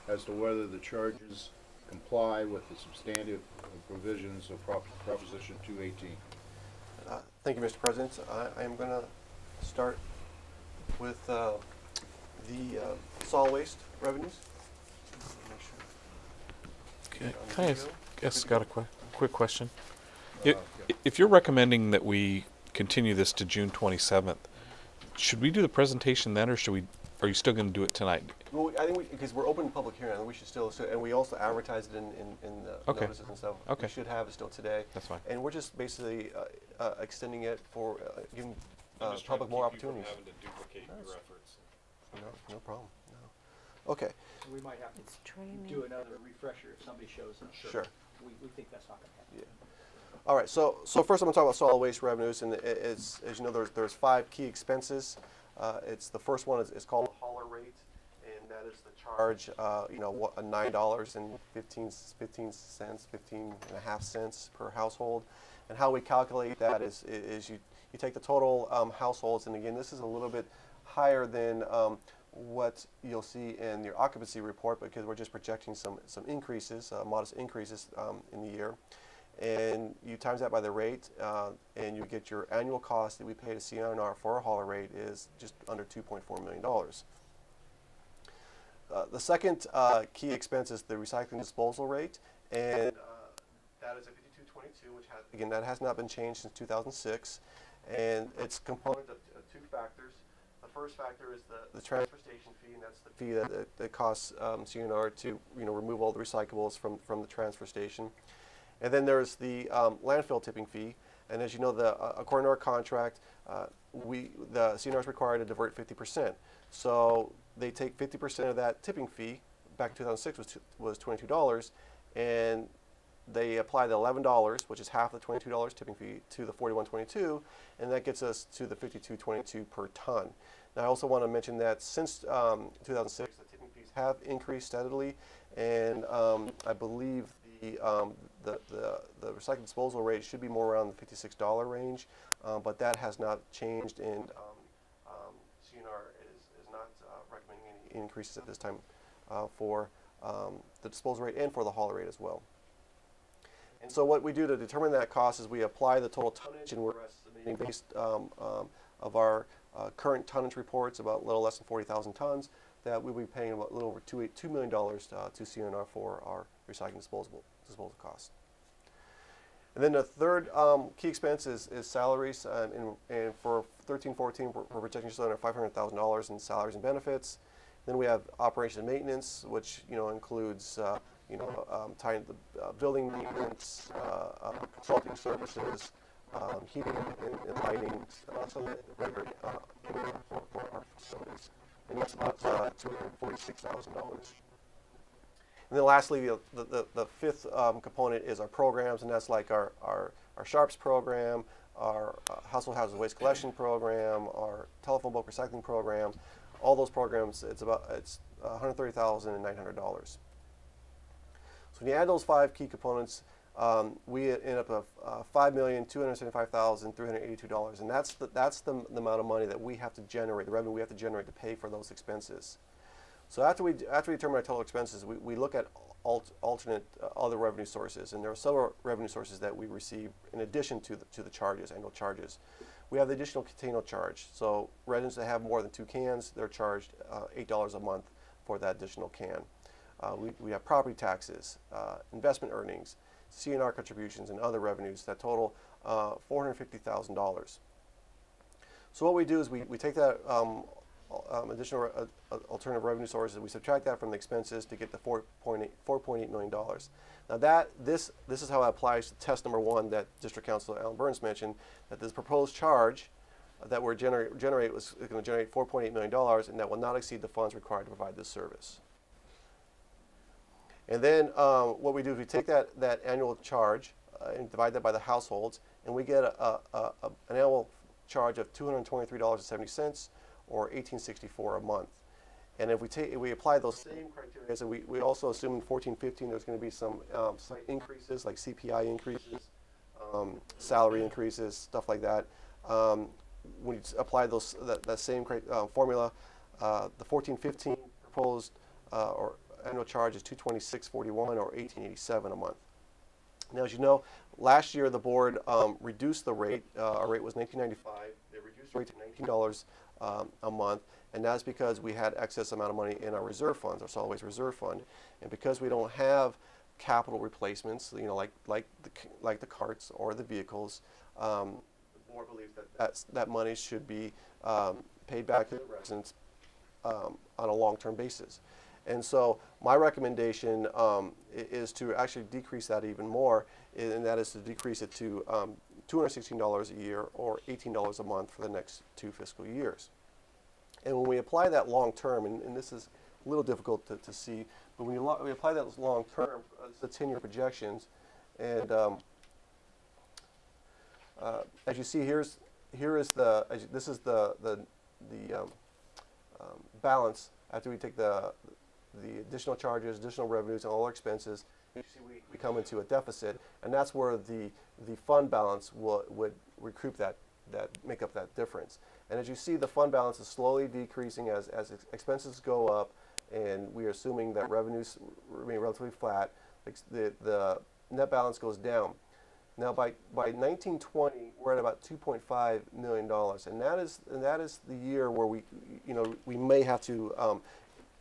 as to whether the charges comply with the substantive provisions of Proposition 218. Thank you, Mr. President. I am going to start with the solid waste revenues. Okay. Can I guess got a quick question? If you're recommending that we continue this to June 27th, should we do the presentation then, or are you still going to do it tonight? Well, I think because we're open public hearing, I think we should still, and we also advertise it in the Okay. notices and stuff. Okay. We should have it still today. That's fine. And we're just basically extending it for giving public more opportunities. Having to duplicate your efforts. No problem. No. Okay. We might have It's to training. do another refresher if somebody shows up. Sure. We think that's not going to happen. Yeah. All right, so first I'm going to talk about solid waste revenues, and it's, as you know, there's 5 key expenses. It's the first one is called the hauler rate, and that is the charge, you know, what, $9.15 per household. And how we calculate that is you take the total households, and again, this is a little bit higher than what you'll see in your occupancy report, because we're just projecting some increases, modest increases in the year. And you times that by the rate, and you get your annual cost that we pay to CNR for our hauler rate is just under $2.4 million. The second key expense is the recycling disposal rate, and that is a 5222, which has, again, that has not been changed since 2006, and it's component of 2 factors. The first factor is the transfer station fee, and that's the fee that costs CNR to, you know, remove all the recyclables from the transfer station. And then there's the landfill tipping fee, and as you know, according to our contract, the CNR is required to divert 50%. So they take 50% of that tipping fee. Back in 2006 was $22, and they apply the $11, which is half the $22 tipping fee, to the $41.22, and that gets us to the $52.22 per ton. Now, I also want to mention that since 2006, the tipping fees have increased steadily, and I believe the recycling disposal rate should be more around the $56 range, but that has not changed, and CNR is not recommending any increases at this time for the disposal rate and for the hauler rate as well. And so what we do to determine that cost is we apply the total tonnage, and we're estimating based of our current tonnage reports, about a little less than 40,000 tons, that we'll be paying about a little over $2 million to CNR for our recycling disposal costs. And then the third key expense is salaries, and for 13-14 we're projecting just under $500,000 in salaries and benefits. Then we have operations and maintenance, which, you know, includes tying the building maintenance, consulting services, heating and lighting, some regular for our facilities, and that's about $246,000. And then lastly, the fifth component is our programs, and that's like our SHARPS program, our household hazardous waste collection program, our telephone book recycling program. All those programs, it's $130,900. So when you add those 5 key components, we end up at $5,275,382, and that's the amount of money that we have to generate, the revenue we have to generate to pay for those expenses. So after we determine our total expenses, we look at alternate other revenue sources, and there are several revenue sources that we receive in addition to the charges, annual charges. We have the additional container charge. So residents that have more than 2 cans, they're charged $8 a month for that additional can. We have property taxes, investment earnings, CNR contributions, and other revenues that total $450,000. So what we do is we take that additional alternative revenue sources, we subtract that from the expenses to get the $4.8 million. Now this is how it applies to test number 1 that District Councilor Alan Burns mentioned, that this proposed charge that we're is going to generate $4.8 million, and that will not exceed the funds required to provide this service. And then what we do is we take that annual charge and divide that by the households, and we get an annual charge of $223.70, or $18.64 a month. And if we apply those same criteria, so we also assume in 14-15 there's going to be some slight increases, like CPI increases, salary increases, stuff like that. When you apply that same formula, the 14-15 proposed or annual charge is $226.41, or $18.87 a month. Now, as you know, last year the board reduced the rate. Our rate was $19.95. They reduced the rate to $19 a month, and that's because we had excess amount of money in our reserve funds, our solid waste reserve fund, and because we don't have capital replacements, you know, like the carts or the vehicles, the board believes that money should be paid back to the residents on a long-term basis. And so my recommendation is to actually decrease that even more, and that is to decrease it to $216 a year, or $18 a month for the next 2 fiscal years. And when we apply that long term, and this is a little difficult to see, but when we apply that long term, it's the 10-year projections, and As you see, here is this is the balance after we take the additional charges, additional revenues, and all our expenses. You see, we come into a deficit, and that's where the fund balance would recoup that make up that difference. And as you see, the fund balance is slowly decreasing as expenses go up, and we are assuming that revenues remain relatively flat. The net balance goes down. Now, by 1920, we're at about $2.5 million, and that is the year where we may have to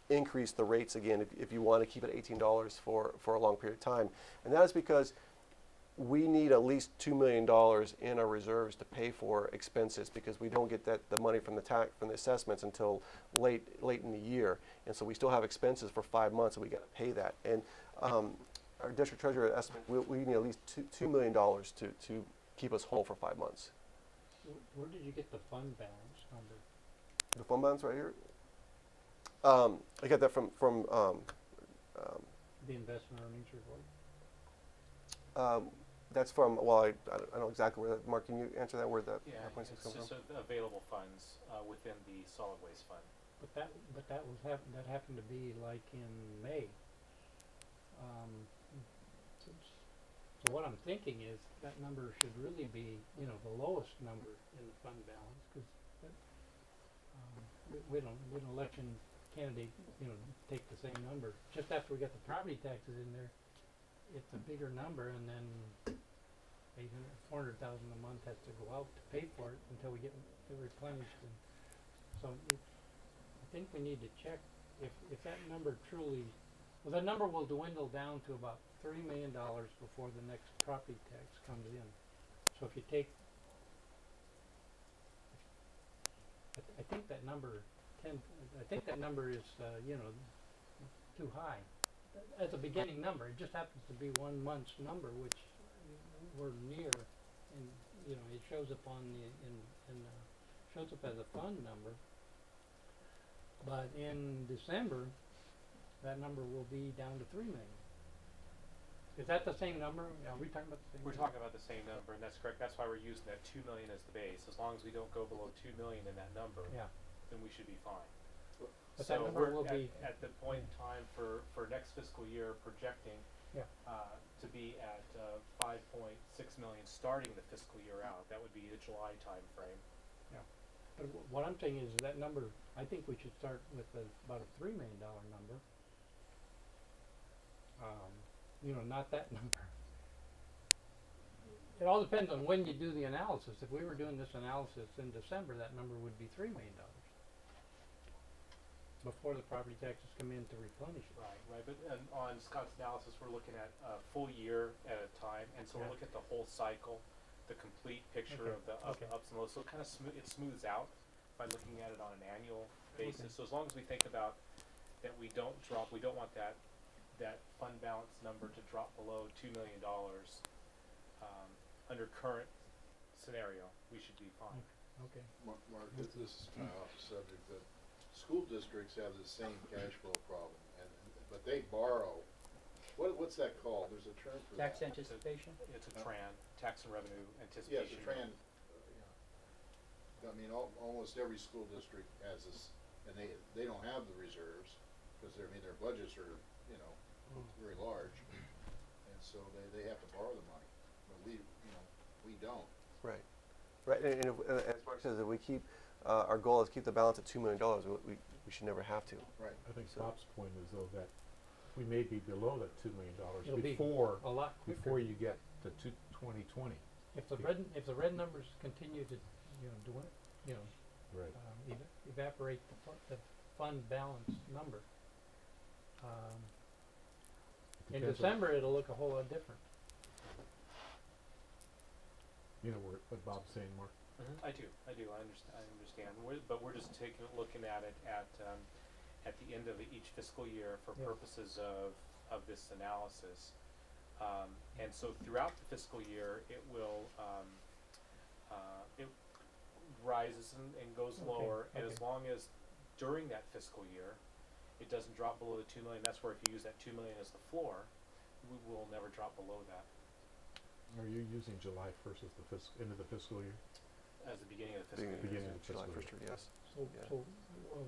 increase the rates again if you want to keep it $18 for a long period of time, and that is because we need at least $2 million in our reserves to pay for expenses, because we don't get the money from the assessments until late in the year, and so we still have expenses for 5 months, and we got to pay that. And our district treasurer estimates we need at least $2 million to keep us whole for 5 months. Where did you get the fund balance number? The fund balance right here. I got that from The investment earnings report. That's from, well, I don't know exactly where that, Mark, can you answer that, where the Yeah, $5.6 it's comes from? just available funds within the solid waste fund. But that happened to be like in May. So what I'm thinking is that number should really be, the lowest number in the fund balance, because we don't election candidate, take the same number. Just after we got the property taxes in there, it's a bigger number, and then $400,000 a month has to go out to pay for it until we get it replenished. And so I think we need to check if that number truly, well, that number will dwindle down to about $3 million before the next property tax comes in. So if you take, I think that number is too high as a beginning number. It just happens to be 1 month's number, which we're near, and it shows up on shows up as a fund number. But in December, that number will be down to $3 million. Is that the same number? Are we talking about the same? We're talking about the same number, and that's correct. That's why we're using that $2 million as the base. As long as we don't go below $2 million in that number, then we should be fine. But so that number will we're be at the point in time for next fiscal year projecting to be at 5.6 million starting the fiscal year out. That would be the July time frame. Yeah. But what I'm saying is that number, I think we should start with about a $3 million number. Not that number. It all depends on when you do the analysis. If we were doing this analysis in December, that number would be $3 million before the property taxes come in to replenish it. Right. But on Scott's analysis, we're looking at a full year at a time, and so we're looking at the whole cycle, the complete picture of the ups and lows. So it kind of it smooths out by looking at it on an annual basis. So as long as we think about that, we don't want that fund balance number to drop below $2 million under current scenario, we should be fine. Okay. Mark, this is kind of off the subject, but school districts have the same cash flow problem, but they borrow. What's that called? There's a term for Tax that. anticipation? It's a TRAN, tax and revenue anticipation. Yes, a TRAN. I mean, almost every school district has this, and they don't have the reserves because their budgets are very large, and so they have to borrow the money, but we don't. Right. And as Mark says, if we keep our goal is keep the balance at $2 million, we should never have to. Right. I think Bob's point is though that we may be below that $2 million It'll be a lot quicker before you get to 2020. If the red numbers continue to evaporate the fund balance number. In December, it'll look a whole lot different. You know what Bob's saying, Mark? I do. I understand. But we're just looking at it at the end of each fiscal year for purposes of this analysis. And so throughout the fiscal year, it will it rises and goes lower, and as long as during that fiscal year it doesn't drop below the $2 million, that's where if you use that $2 million as the floor, we will never drop below that. Are you using July 1st as the end of the fiscal year? As the beginning of the fiscal year. Beginning of the July fiscal 1st, year. yes. So, Yeah. so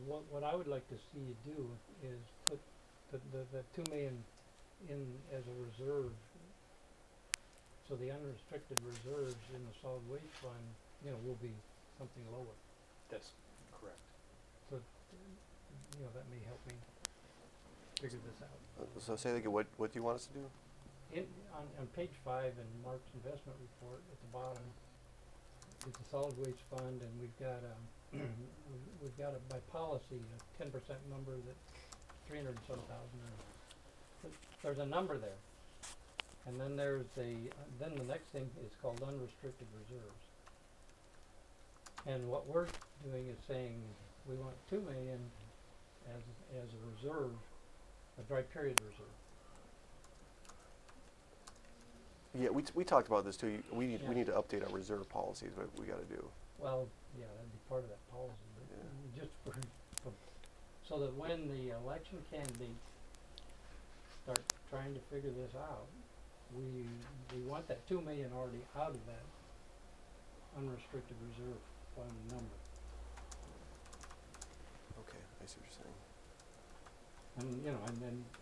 what I would like to see you do is put the 2 million in as a reserve. So the unrestricted reserves in the solid waste fund, will be something lower. That's correct. So, that may help me figure this out. So say again, what do you want us to do? On page 5 in Mark's investment report at the bottom, it's a solid waste fund, and we've got by policy a 10% number that 300 and some thousand. There's a number there, and then there's then the next thing is called unrestricted reserves. And what we're doing is saying we want 2 million as a reserve, a dry period reserve. Yeah, we talked about this too. We need Yeah. to update our reserve policies. What we got to do. Well, yeah, that'd be part of that policy, but Yeah. just so that when the election candidates start trying to figure this out, we want that 2 million already out of that unrestricted reserve fund number. Okay, I see what you're saying.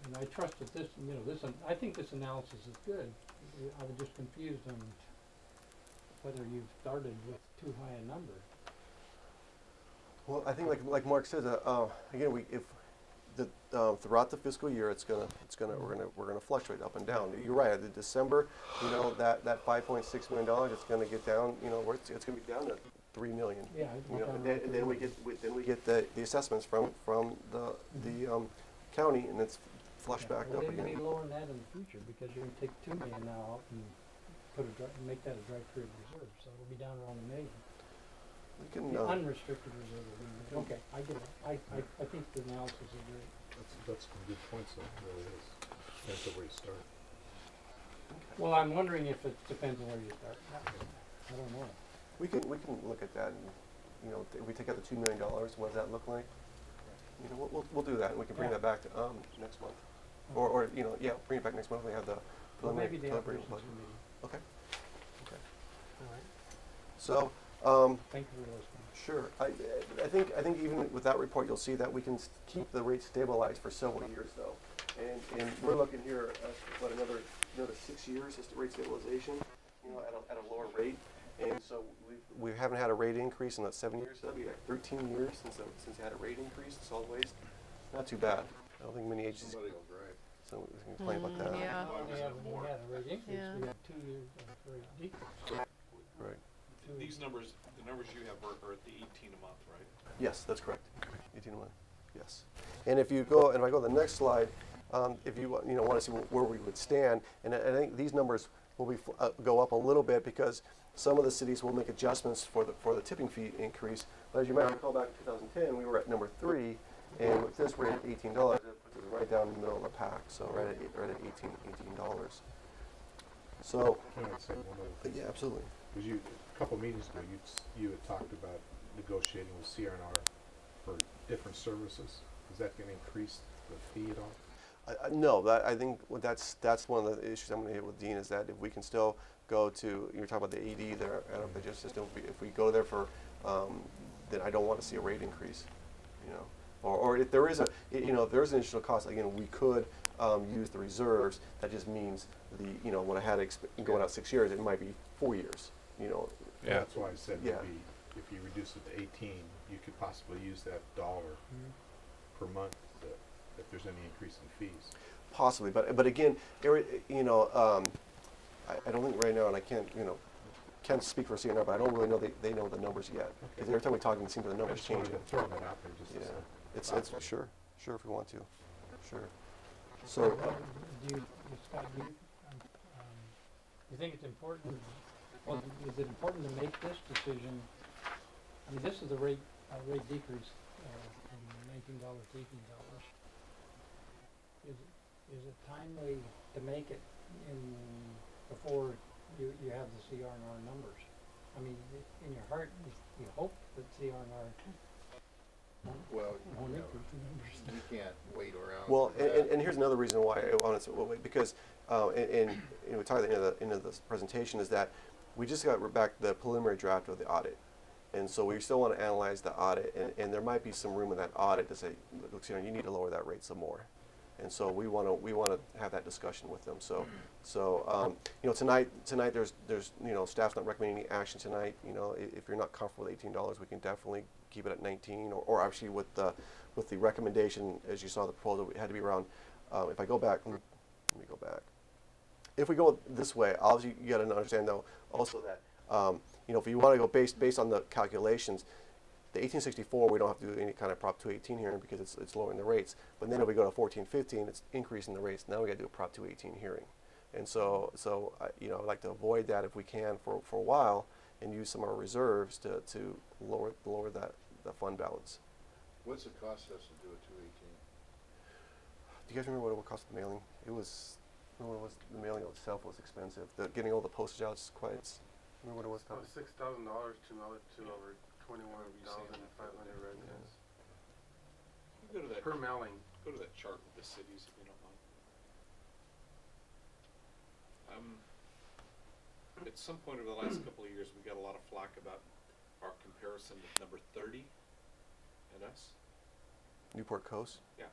And I trust that this, I think this analysis is good. I was just confused on whether you've started with too high a number. Well, I think like Mark says, again, throughout the fiscal year, we're gonna fluctuate up and down. You're right. At December, that $5.6 million, it's gonna get down. It's gonna be down to $3 million. Yeah. And then we get the assessments from the county, and it's flushed back Well, up it'll be again. lower than that in the future because you're gonna take 2 million now out and make that a dry period reserve, so it'll be down around $1 million. We can. The unrestricted reserve will be, okay, I get it. I think the analysis is great. That's some good points, though, it really is. Depends on where you start. Well, I'm wondering if it depends on where you start. I don't know. We can look at that, and if we take out the $2 million, what does that look like? We'll do that, and we can bring Yeah. that back to next month, or bring it back next month. We have the Well, maybe the preliminary operations budget. committee. Okay. All right. So. Thank you for listening. Sure. I think even with that report, you'll see that we can keep the rate stabilized for several years, though. And we're looking here at another 6 years as to rate stabilization, at a lower rate. And so we haven't had a rate increase in 7 years. So that'd be like 13 years since they had a rate increase in solid waste. Not too bad. I don't think many agencies. Somebody will drive. So we can complain about that. Yeah. We had a rate increase. Yeah. We had 2 years of rate decrease. Right. These numbers, the numbers you have are at the 18 a month, right? Yes, that's correct. 18 a month. Yes. And if I go to the next slide, if you want to see where we would stand, and I think these numbers will go up a little bit because some of the cities will make adjustments for the tipping fee increase. But as you might recall, back in 2010, we were at number 3, and with this rate at $18, it puts us right down in the middle of the pack. So right at $18. So. Can I say one other thing? Yeah, absolutely. Because a couple meetings ago, you had talked about negotiating with CRNR for different services. Is that going to increase the fee at all? No, I think that's one of the issues I'm going to hit with Dean is that if we can still go to, you're talking about the AD there, out of the justice system, if we go there for, then I don't want to see a rate increase, or if there is if there is an additional cost, again, we could use the reserves. That just means when I had going out 6 years, it might be 4 years, Yeah. That's why I said Yeah. maybe if you reduce it to 18, you could possibly use that dollar per month if there's any increase in fees. Possibly, but again, I don't think right now, and I can't speak for CNR, but I don't really know they know the numbers yet. Because every time we talk, it seems like the I numbers just wanted changing. to throw that out there just to Yeah, say. it's sure if we want to, sure. So Scott, do you think it's important? Well, is it important to make this decision? I mean, this is the rate decrease from $19 to $18. Is it timely to make it before you have the CRNR numbers? I mean, in your heart, you hope that CRNR Well, Won't you know, equal two members. we can't wait around. Well, for that. and here's another reason why I wanted to wait, because, and you know, we talked at the end of this presentation, is that we just got back the preliminary draft of the audit. And so we still want to analyze the audit, and there might be some room in that audit to say, look, you know, you need to lower that rate some more. And so we want to have that discussion with them. So you know, tonight there's you know, staff's not recommending any action tonight. You know, if you're not comfortable with $18, we can definitely keep it at 19, or actually with the recommendation, as you saw the proposal, it had to be around. If I go back, let me go back. If we go this way, obviously you got to understand though also that you know, if you want to go based on the calculations, the 1864 we don't have to do any kind of Prop 218 hearing because it's lowering the rates. But then if we go to 1415, it's increasing the rates. Now we got to do a Prop 218 hearing, and so you know, I'd like to avoid that if we can for a while and use some of our reserves to lower that fund balance. What's it cost us to do a 218? Do you guys remember what it would cost the mailing? It was, remember what it was, the mailing itself was expensive. Getting all the postage out is quite. Remember what it was? About $6,000 to mail it to over 21,500 residents You go to that, per mailing. go to that chart with the cities if you don't mind. At some point over the last couple of years, we got a lot of flack about our comparison with number 30 and us. Newport Coast. Yeah.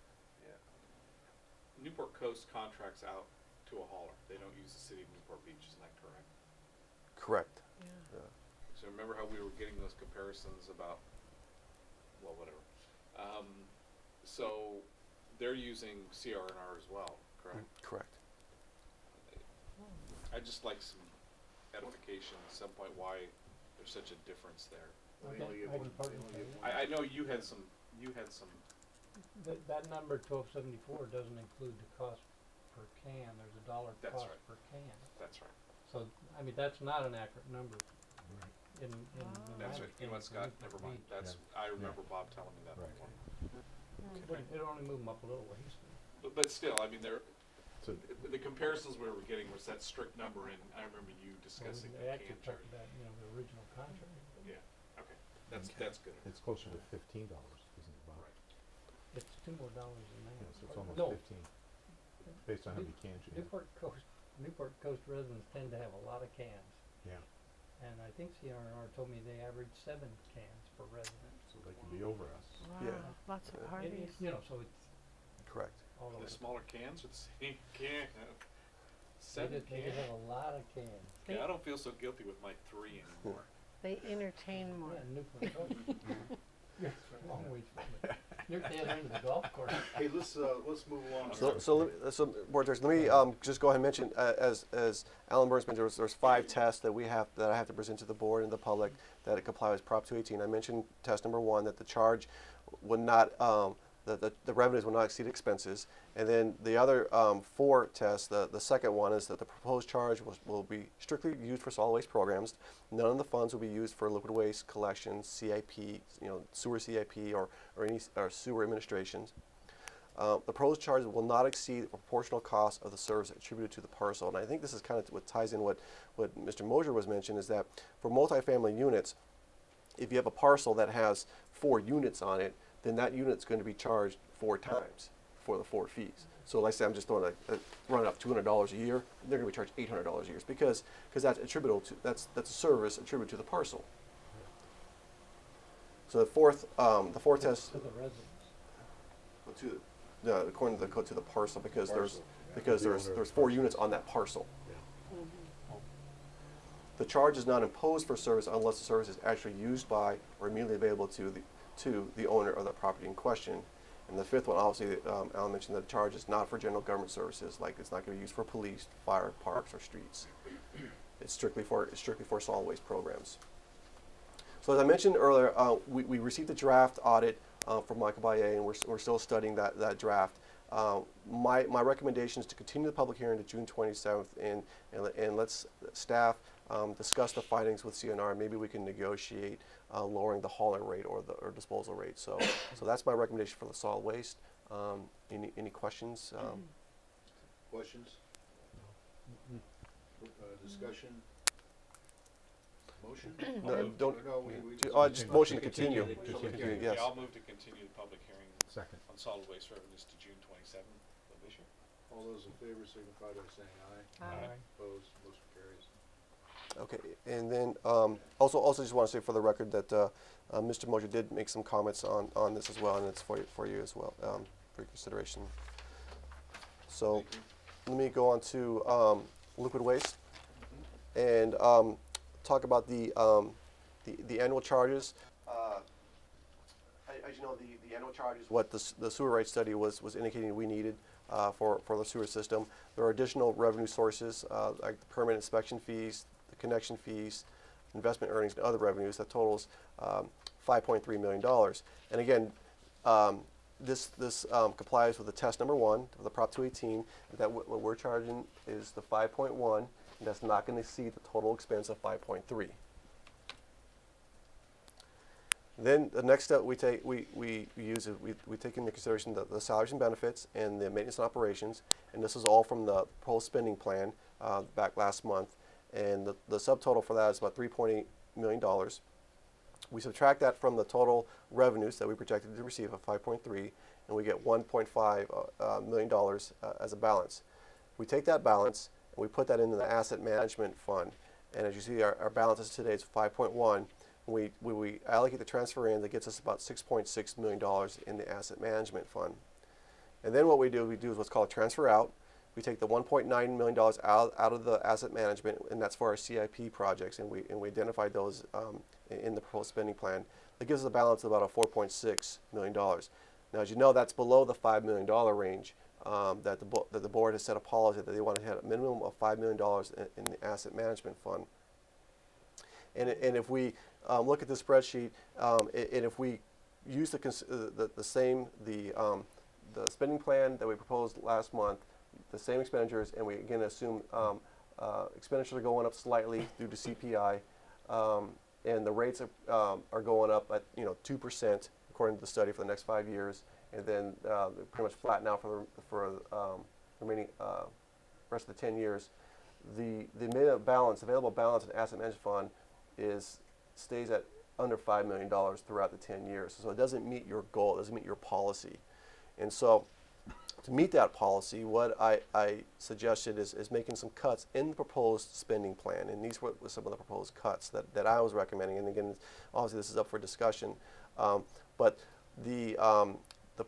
Newport Coast contracts out to a hauler. They don't use the city of Newport Beach, isn't that correct? Correct. Yeah. So remember how we were getting those comparisons about, well, whatever. So they're using CRNR as well, correct? Correct. I'd just like some edification at some point why there's such a difference there. Okay, I can partly tell you. I know you had some. That number 1274 doesn't include the cost per can. There's a dollar That's cost right. per can. That's right. So, I mean, that's not an accurate number. In That's right. You know what, Scott? Never mind. That's. I remember Bob telling me that Right. before. But it'll only move them up a little ways. But still, I mean, So the comparisons we were getting was that strict number, and I remember you discussing They the actually can talked charge. about, you know, the original contract. Yeah. Okay. That's good. it's closer to $15, isn't it, Bob? Right. It's $2 more than that. Yeah, so it's almost No, 15, based on how many cans you have. Newport Coast residents tend to have a lot of cans. Yeah, And I think CRNR told me they average 7 cans per resident. so they can be over us. Wow, Yeah. lots of Yeah. parties. You know, so it's Correct. all over. The smaller cans or the same can? They 7 just have cans? a lot of cans. Yeah, I don't feel so guilty with my 3 anymore. They entertain more. Yeah, Newport Coast. You're a long ways from it. You're at the other end of the golf course. Hey, let's move along. So board members, let me just go ahead and mention, as Alan Burns mentioned, there's 5 tests that I have to present to the board and the public that comply with Prop 218. I mentioned test number 1, that the charge would not, the revenues will not exceed expenses. And then the other 4 tests, the second one is that the proposed charge will be strictly used for solid waste programs. None of the funds will be used for liquid waste collection, CIP, you know, sewer CIP or any sewer administrations. The proposed charge will not exceed the proportional cost of the service attributed to the parcel. And I think this is kind of what ties in what Mr. Mosier was mentioning, is that for multifamily units, if you have a parcel that has 4 units on it, then that unit's going to be charged 4 times for the 4 fees. So let's say I'm just throwing running up $200 a year, they're going to be charged $800 a year because that's attributable to that's a service attributed to the parcel. So the fourth test To the residents. according to the code, to the parcel, because Parcel, there's 4 units on that parcel. The charge is not imposed for service unless the service is actually used by or immediately available to the owner of the property in question. And the 5th one, obviously, Alan mentioned that the charge is not for general government services, like it's not going to be used for police, fire, parks, or streets. It's strictly for solid waste programs. So as I mentioned earlier, we received the draft audit from Michael Baye, and we're still studying that draft. My recommendation is to continue the public hearing to June 27th, and let's staff discuss the findings with CNR. Maybe we can negotiate lowering the hauling rate or disposal rate. So that's my recommendation for the solid waste. Any questions? Questions? Discussion? Motion? motion? No, don't, No, we just motion to continue. The public Continue, hearing. yes. Yeah, I'll move to continue the public hearing Second. on solid waste revenues to June 27th of this year. All those in favor signify by saying aye. Aye. Opposed, motion carries. Okay, and then also just want to say for the record that Mr. Moser did make some comments on this as well, and it's for you as well, for your consideration. So let me go on to liquid waste and talk about the annual charges. As you know, the annual charges, what the sewer rate study was indicating we needed for the sewer system. There are additional revenue sources like the permit inspection fees, the connection fees, investment earnings, and other revenues that totals $5.3 million. And again, this complies with the test number 1 of the Prop 218, that what we're charging is the 5.1, and that's not going to exceed the total expense of 5.3. Then the next step we take into consideration the salaries and benefits and the maintenance and operations, and this is all from the proposed spending plan back last month, and the subtotal for that is about $3.8 million. We subtract that from the total revenues that we projected to receive of 5.3, and we get $1.5 million as a balance. We take that balance and we put that into the asset management fund, and as you see, our balance today is 5.1. We allocate the transfer in, that gets us about $6.6 million in the asset management fund. And then what we do is what's called a transfer out. We take the $1.9 million out of the asset management, and that's for our CIP projects, and we identify those in the proposed spending plan. That gives us a balance of about $4.6 million. Now, as you know, that's below the $5 million range that the board has set a policy that they want to have a minimum of $5 million in the asset management fund. And if we look at the spreadsheet, and if we use the spending plan that we proposed last month, the same expenditures, and we again assume expenditures are going up slightly due to CPI, and the rates are going up at 2% according to the study for the next 5 years, and then pretty much flatten out for the remaining rest of the 10 years. The available balance in the asset management fund stays at under $5 million throughout the 10 years. So it doesn't meet your goal, it doesn't meet your policy. And so to meet that policy, what I suggested is making some cuts in the proposed spending plan. And these were some of the proposed cuts that I was recommending. And again, obviously this is up for discussion. But the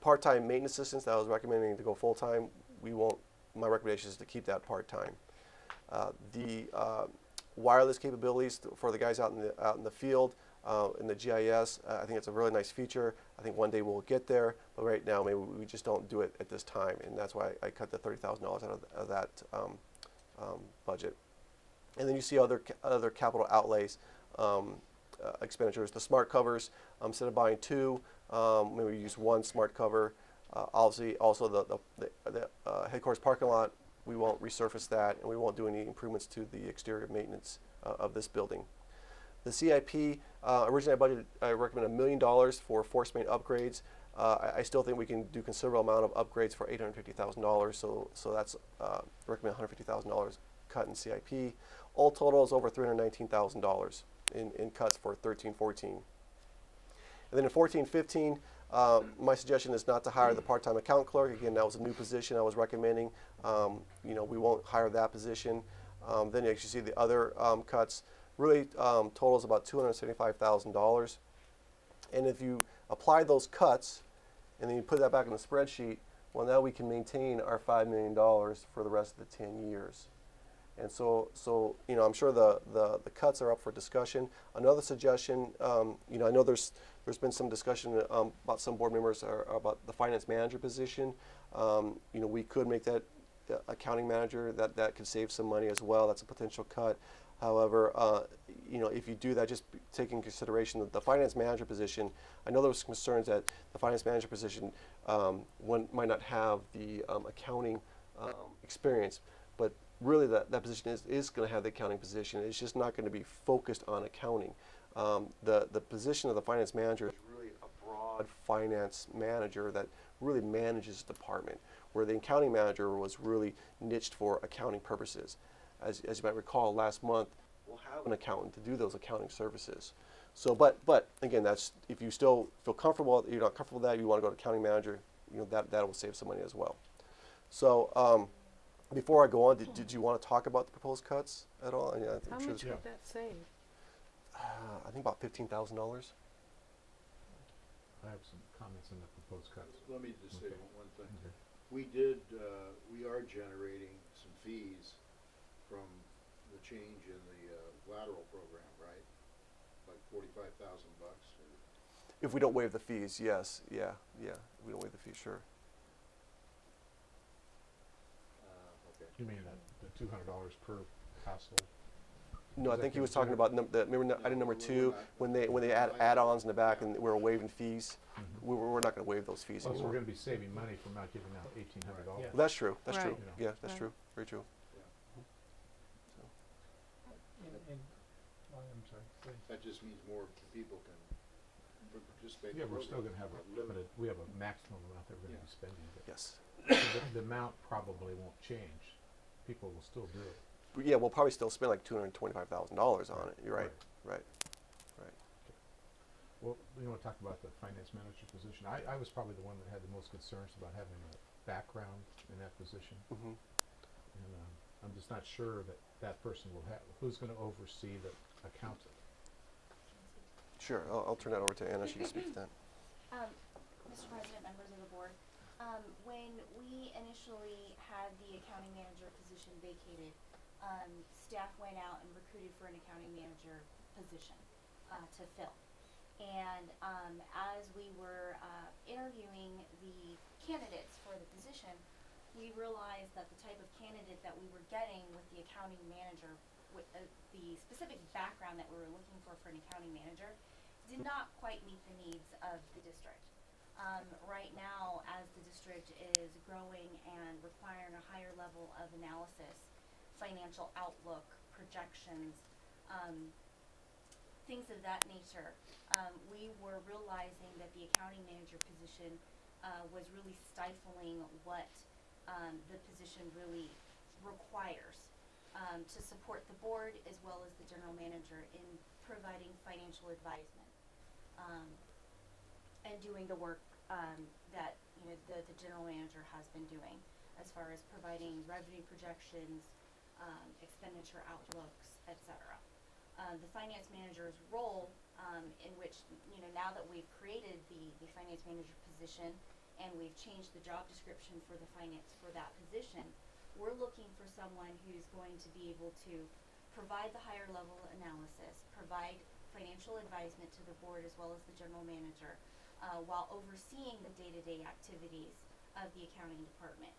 part-time maintenance assistants that I was recommending to go full-time, my recommendation is to keep that part-time. The wireless capabilities for the guys out in the field, in the GIS, I think it's a really nice feature. I think one day we'll get there, but right now maybe we just don't do it at this time, and that's why I cut the $30,000 out of that budget. And then you see other capital outlays, expenditures. The smart covers, instead of buying 2, maybe use 1 smart cover. Obviously, also the headquarters parking lot, we won't resurface that, and we won't do any improvements to the exterior maintenance of this building. The CIP, originally I recommended $1 million for force main upgrades. I still think we can do considerable amount of upgrades for $850,000, so that's recommend $150,000 cut in CIP. All total is over $319,000 in cuts for 13-14. And then in 14-15, my suggestion is not to hire the part-time account clerk. Again, that was a new position I was recommending. We won't hire that position. Then you actually see the other cuts. Really totals about $275,000. And if you apply those cuts and then you put that back in the spreadsheet, well, now we can maintain our $5 million for the rest of the 10 years. And so I'm sure the cuts are up for discussion. Another suggestion, I know there's been some discussion about some board members about the finance manager position. We could make that accounting manager. That could save some money as well. That's a potential cut. However, if you do that, just take into consideration that the finance manager position, I know there was concerns that the finance manager position one might not have the accounting experience, but really that position is going to have the accounting position. It's just not going to be focused on accounting. The position of the finance manager is really a broad finance manager that really manages the department, where the accounting manager was really niched for accounting purposes. As you might recall, last month will have an accountant to do those accounting services. So, but again, that's if you still feel comfortable, you're not comfortable with that, you want to go to accounting manager, that will save some money as well. So, before I go on, did you want to talk about the proposed cuts at all? Yeah, How much would that save? I think about $15,000. I have some comments on the proposed cuts. Let me just say Okay. one thing. Okay. We are generating some fees from the change in the lateral program, right? Like $45,000 bucks. If we don't waive the fees, yes, yeah. If we don't waive the fees, sure. Okay. You mean that the $200 per household? No, I Is think that he was talking considered- about remember item number 2 when they add add-ons in the back and we're waiving fees. We're not going to waive those fees Oh, so we're anymore. going to be saving money from not giving out $1,800. Yeah. Well, that's true. That's Right. true. Yeah. Yeah, that's Right. true. Very true. And, oh, I'm sorry. Go ahead. That just means more people can participate. in Yeah, the we're still going program. to have a limited, we have a maximum amount that we're going to Yeah. be spending. But Yes. the amount probably won't change. People will still do it. But yeah, we'll probably still spend like $225,000 on it. You're right. Right. Well, you want to talk about the finance manager position? I was probably the one that had the most concerns about having a background in that position. Mm-hmm. And I'm just not sure that that person will have, who's going to oversee the accountant? Sure. I'll turn that over to Anna. She can speak to that. Mr. President, members of the board, when we initially had the accounting manager position vacated, staff went out and recruited for an accounting manager position to fill. And as we were interviewing the candidates for the position, we realized that the type of candidate that we were getting with the accounting manager, with the specific background that we were looking for an accounting manager, did not quite meet the needs of the district. Right now, as the district is growing and requiring a higher level of analysis, financial outlook, projections, things of that nature, we were realizing that the accounting manager position was really stifling what the position really requires to support the board as well as the general manager in providing financial advisement and doing the work that the general manager has been doing as far as providing revenue projections, expenditure outlooks, etc. The finance manager's role, in which, now that we've created the finance manager position and we've changed the job description for the finance for that position, we're looking for someone who's going to be able to provide the higher level analysis, provide financial advisement to the board as well as the general manager, while overseeing the day-to-day activities of the accounting department.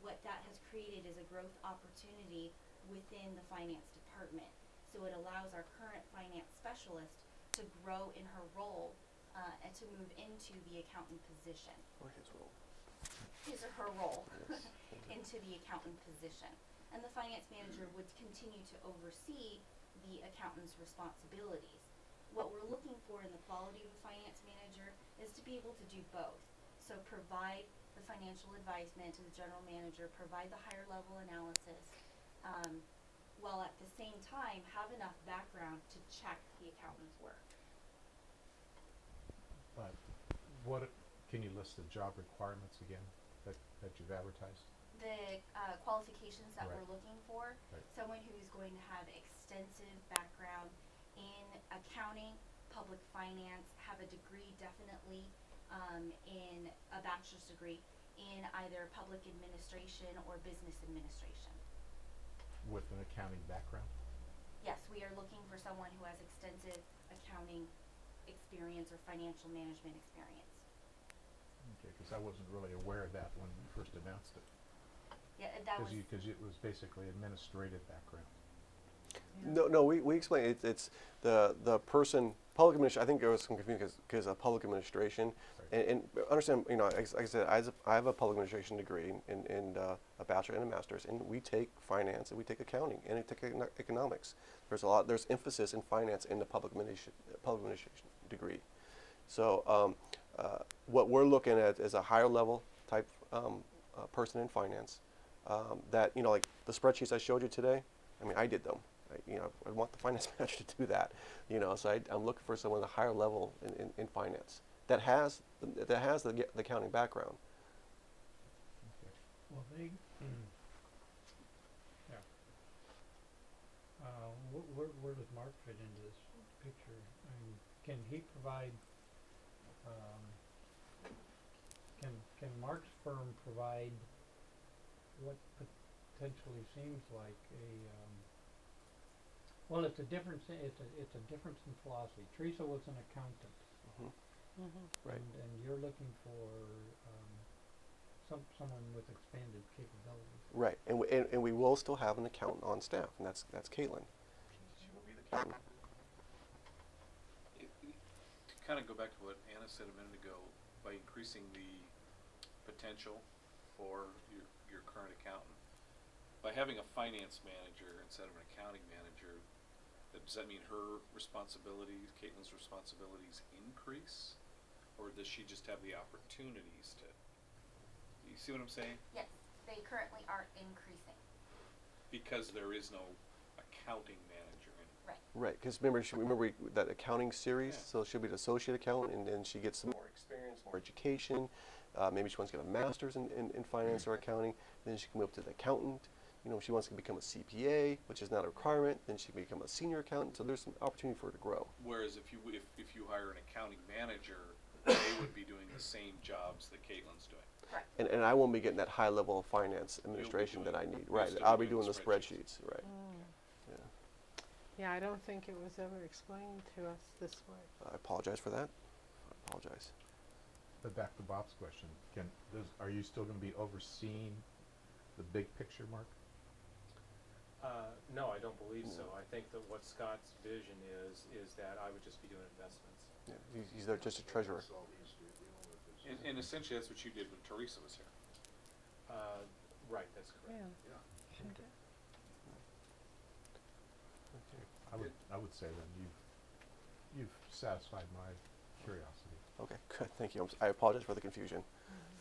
What that has created is a growth opportunity within the finance department. So it allows our current finance specialist to grow in her role and to move into the accountant position. Or his role. His or her role Yes. into the accountant position. And the finance manager would continue to oversee the accountant's responsibilities. What we're looking for in the quality of a finance manager is to be able to do both. So provide the financial advisement to the general manager, provide the higher level analysis, while at the same time have enough background to check the accountant's work. But can you list the job requirements again that you've advertised? The qualifications that Right. we're looking for, Right. someone who's going to have extensive background in accounting, public finance, have a degree definitely in a bachelor's degree in either public administration or business administration. With an accounting background? Yes, we are looking for someone who has extensive accounting experience or financial management experience. Okay, because I wasn't really aware of that when you first announced it. Yeah, that was, Because it was basically administrative background. No, we explain it. It's the person, public administration, I think there was some confusion because of public administration. Right. And understand, like I said, I have a public administration degree in a bachelor and a master's, and we take finance and we take accounting and we take economics. There's emphasis in finance in the public administration degree. So what we're looking at is a higher level type person in finance that, like the spreadsheets I showed you today, I mean, I did them. I want the finance manager to do that, so I'm looking for someone at a higher level in finance that has the accounting background. Well, they, yeah. Where does Mark fit into this picture? I mean, can he provide, can Mark's firm provide what potentially seems like a, well, it's a difference, it's a difference in philosophy. Teresa was an accountant. Right. And you're looking for, someone with expanded capabilities. Right, and we will still have an accountant on staff, and that's Caitlin. She will be the accountant. To kind of go back to what Anna said a minute ago, by increasing the potential for your current accountant, by having a finance manager instead of an accounting manager, does that mean her responsibilities, Caitlin's responsibilities, increase, or does she just have the opportunities to? You see what I'm saying? Yes, they currently are increasing. Because there is no accounting manager in it. Right. Right, because remember that accounting series, Yeah. so she'll be an associate accountant, and then she gets some more experience, more education. Maybe she wants to get a master's in finance or accounting. Then she can move to the accountant. If she wants to become a CPA, which is not a requirement, then she can become a senior accountant. So there's some opportunity for her to grow. Whereas if you hire an accounting manager, they would be doing the same jobs that Caitlin's doing. Right. And I won't be getting that high level of finance administration that I need. Right, I'll be doing the spreadsheets. Right. Yeah. Yeah, I don't think it was ever explained to us this way. I apologize for that. I apologize. But back to Bob's question, are you still going to be overseeing the big picture, Mark? No, I don't believe so. I think that what Scott's vision is that I would just be doing investments. Yeah, he's there just a treasurer. And essentially that's what you did when Teresa was here. Right, that's correct. Yeah. She did. I would say then you've satisfied my curiosity. Okay, good. Thank you. I apologize for the confusion.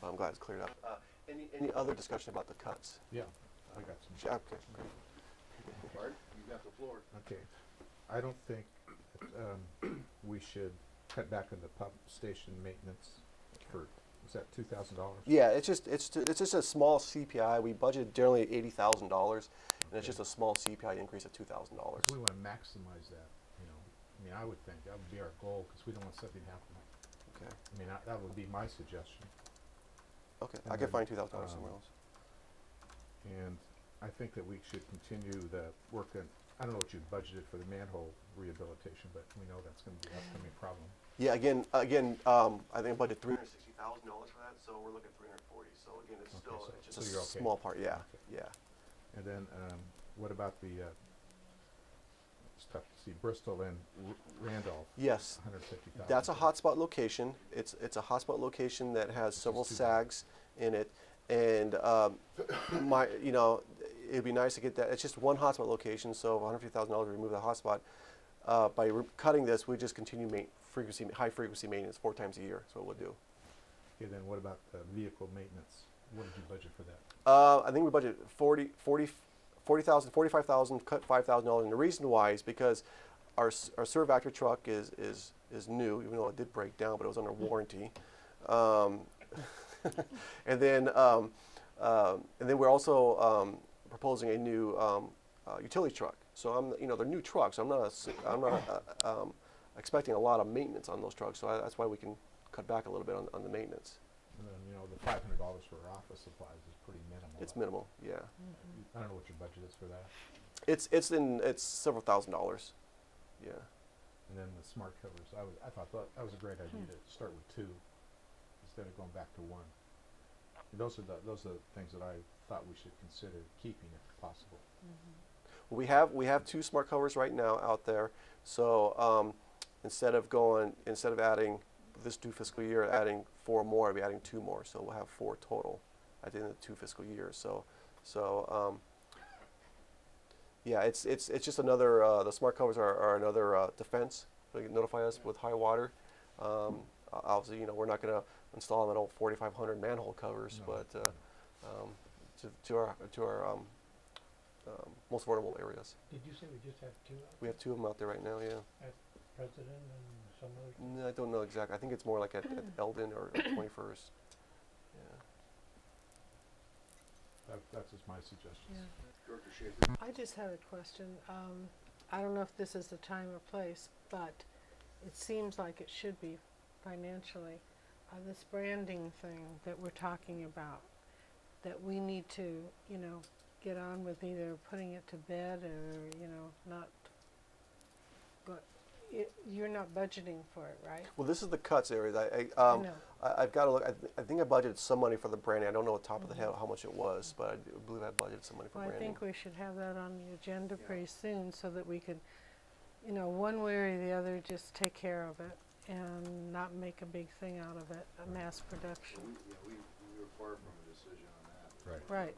I'm glad it's cleared up. Any other discussion about the cuts? Yeah, I got some. Okay, great. Bart, you got the floor. Okay, I don't think we should cut back on the pump station maintenance for, is that $2,000? Yeah, it's just a small CPI. We budgeted generally $80,000, and it's just a small CPI increase of $2,000. We want to maximize that. I mean, I would think that would be our goal because we don't want something happening. Okay. I mean, that would be my suggestion. Okay, And I can then, find $2,000 somewhere else. And I think that we should continue the work on, I don't know what you budgeted for the manhole rehabilitation, but we know that's going to be an upcoming problem. Yeah, again, I think I budgeted $360,000 for that, so we're looking at $340. So again, it's Okay, still so it's just you're a okay. small part. Yeah, Okay. yeah. And then what about the, it's tough to see, Bristol and Randolph? Yes, 150,000. that's a hotspot location. It's a hotspot location that has several too bad. sags in it, and it'd be nice to get that. It's just one hotspot location, so $150,000 to remove the hotspot. By cutting this, we just continue high frequency maintenance 4 times a year. So what we'll do. Okay, then what about vehicle maintenance? What did you budget for that? I think we budgeted $45,000, cut $5,000, and the reason why is because our Servactor truck is new, even though it did break down, but it was under warranty. And then we're also proposing a new utility truck. So they're new trucks. I'm not expecting a lot of maintenance on those trucks. So that's why we can cut back a little bit on the maintenance. And then, the $500 for office supplies is pretty minimal. It's minimal, yeah. I don't know what your budget is for that. It's several $1,000s, yeah. And then the smart covers, I thought that was a great idea to start with 2 instead of going back to 1. And those are the things that I thought we should consider keeping if possible. We have 2 smart covers right now out there. So instead of adding this 2 fiscal year, adding 4 more, I'll be adding 2 more. So we'll have 4 total at the end of the 2 fiscal years. So yeah, it's just another. The smart covers are another defense. They notify us with high water. Obviously, we're not going to install them at all 4,500 manhole covers, No. but to our most vulnerable areas. Did you say we just have two out We have 2 of them out there right now, yeah. at President and some other? No, I don't know exactly. I think it's more like at Eldon or 21st. Yeah. That's just my suggestions. Yeah. Director Schaefer? I just had a question. I don't know if this is the time or place, but it seems like it should be financially. This branding thing that we're talking about, that we need to, you know, get on with either putting it to bed or, you know, not. But you're not budgeting for it, right? Well, this is the cuts areas. I know. I've got to look. I think I budgeted some money for the branding. I don't know at the top of the head how much it was, but I believe I budgeted some money for Well, I branding. think we should have that on the agenda pretty soon so that we could, you know, one way or the other, just take care of it and not make a big thing out of it, a mass production. We were far from a decision on that. Right. Right.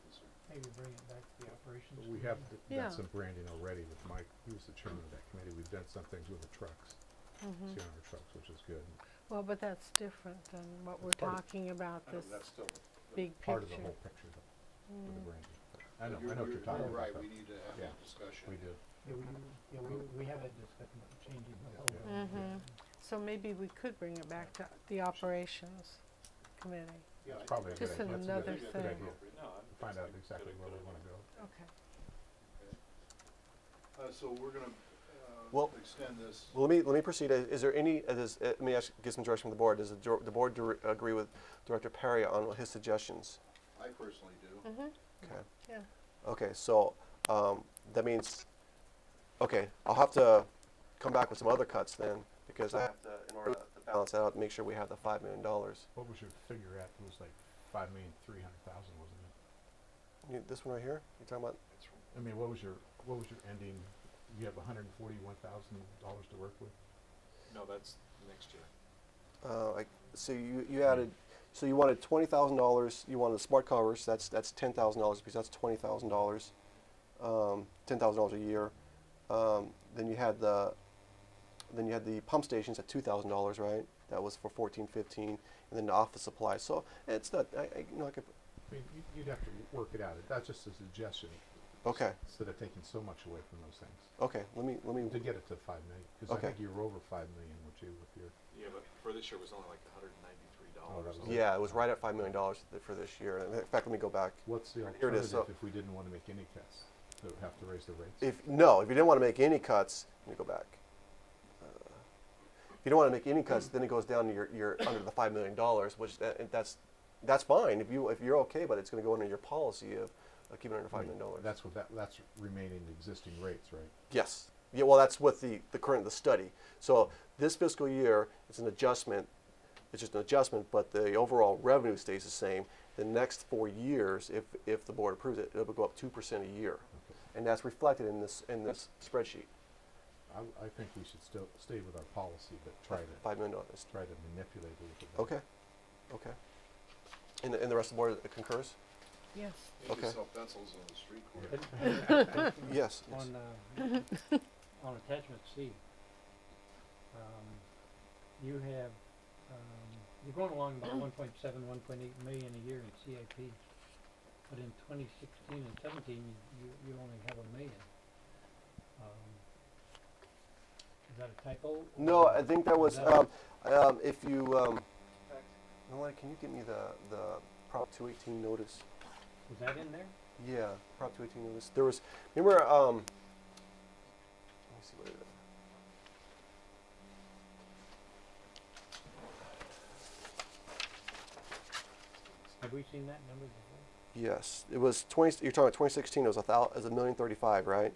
Maybe bring it back to the operations. But we have Yeah. done some branding already with Mike. He was the chairman of that committee. We've done some things with the trucks, Mhm. see on our trucks, which is good. Well, but that's different than what we're That's part of- talking about, I know, this that's still big Part of the picture. whole picture though, with the Mm. branding. I know what you're talking about. right, though. we need to have Yeah. that discussion. We do. Yeah, we have that discussion about changing the whole. Mhm. So maybe we could bring it back to the operations committee. Yeah, It's probably a good Just idea. That's a another good thing. idea. No, I Find out think exactly where we want to go. Okay. So we're gonna, Well- extend this. Well, let me proceed. Is there any? Let me get some direction from the board. Does the board agree with Director Perry on his suggestions? I personally do. Mhm. Okay. Yeah. Okay, so that means, okay, I'll have to come back with some other cuts then, because I have to, in order to balance that out, make sure we have the $5 million. What was your figure at? It was like 5,300,000, wasn't This one right here? You talking about? it? I mean, what was your ending? You have $141,000 to work with. No, that's next year. So you added, so you wanted $20,000. You wanted the smart covers. That's $10,000 because that's $20,000. $10,000 a year. Then you had the pump stations at $2,000, right? That was for 14-15, and then the office supplies. So it's not. I could. I mean, you'd have to work it out. That's just a suggestion. Okay. Instead of taking so much away from those things. Okay. Let me. To get it to 5 million, because Okay. I think you were over 5 million, weren't you, with your? Yeah, but for this year it was only like $193. Oh, that was it. Yeah, it was right at $5 million for this year. In fact, let me go back. What's the Here it is, alternative so- if we didn't want to make any cuts? To have to raise the rates? If you didn't want to make any cuts, let me go back. If you don't want to make any cuts, then it goes down to your under the $5 million, which that's fine if you're okay, but it's going to go under your policy of keeping it under $5 million. That's remaining the existing rates, right? Yes. Yeah. Well, that's with the study. So this fiscal year, it's an adjustment. It's just an adjustment, but the overall revenue stays the same. The next 4 years, if the board approves it, it will go up 2% a year, Okay. and that's reflected in this spreadsheet. I think we should still stay with our policy, but try $5 million. to manipulate it a little bit. Okay. Okay. And the rest of the board concurs? Yes. Maybe Okay. sell pencils on the street corner. Yes. On, on attachment C, you have, you're going along about 1.7, 1.8 million a year in CIP, but in 2016 and 17, you only have $1 million. Is that a typo? No, I think that was, Is that- if you, Noah, can you give me the Prop 218 notice? Was that in there? Yeah, Prop 218 notice. There was, remember, let me see what it is. Have we seen that number before? Yes, it was 20, you're talking about 2016, it was $1,035,000, right?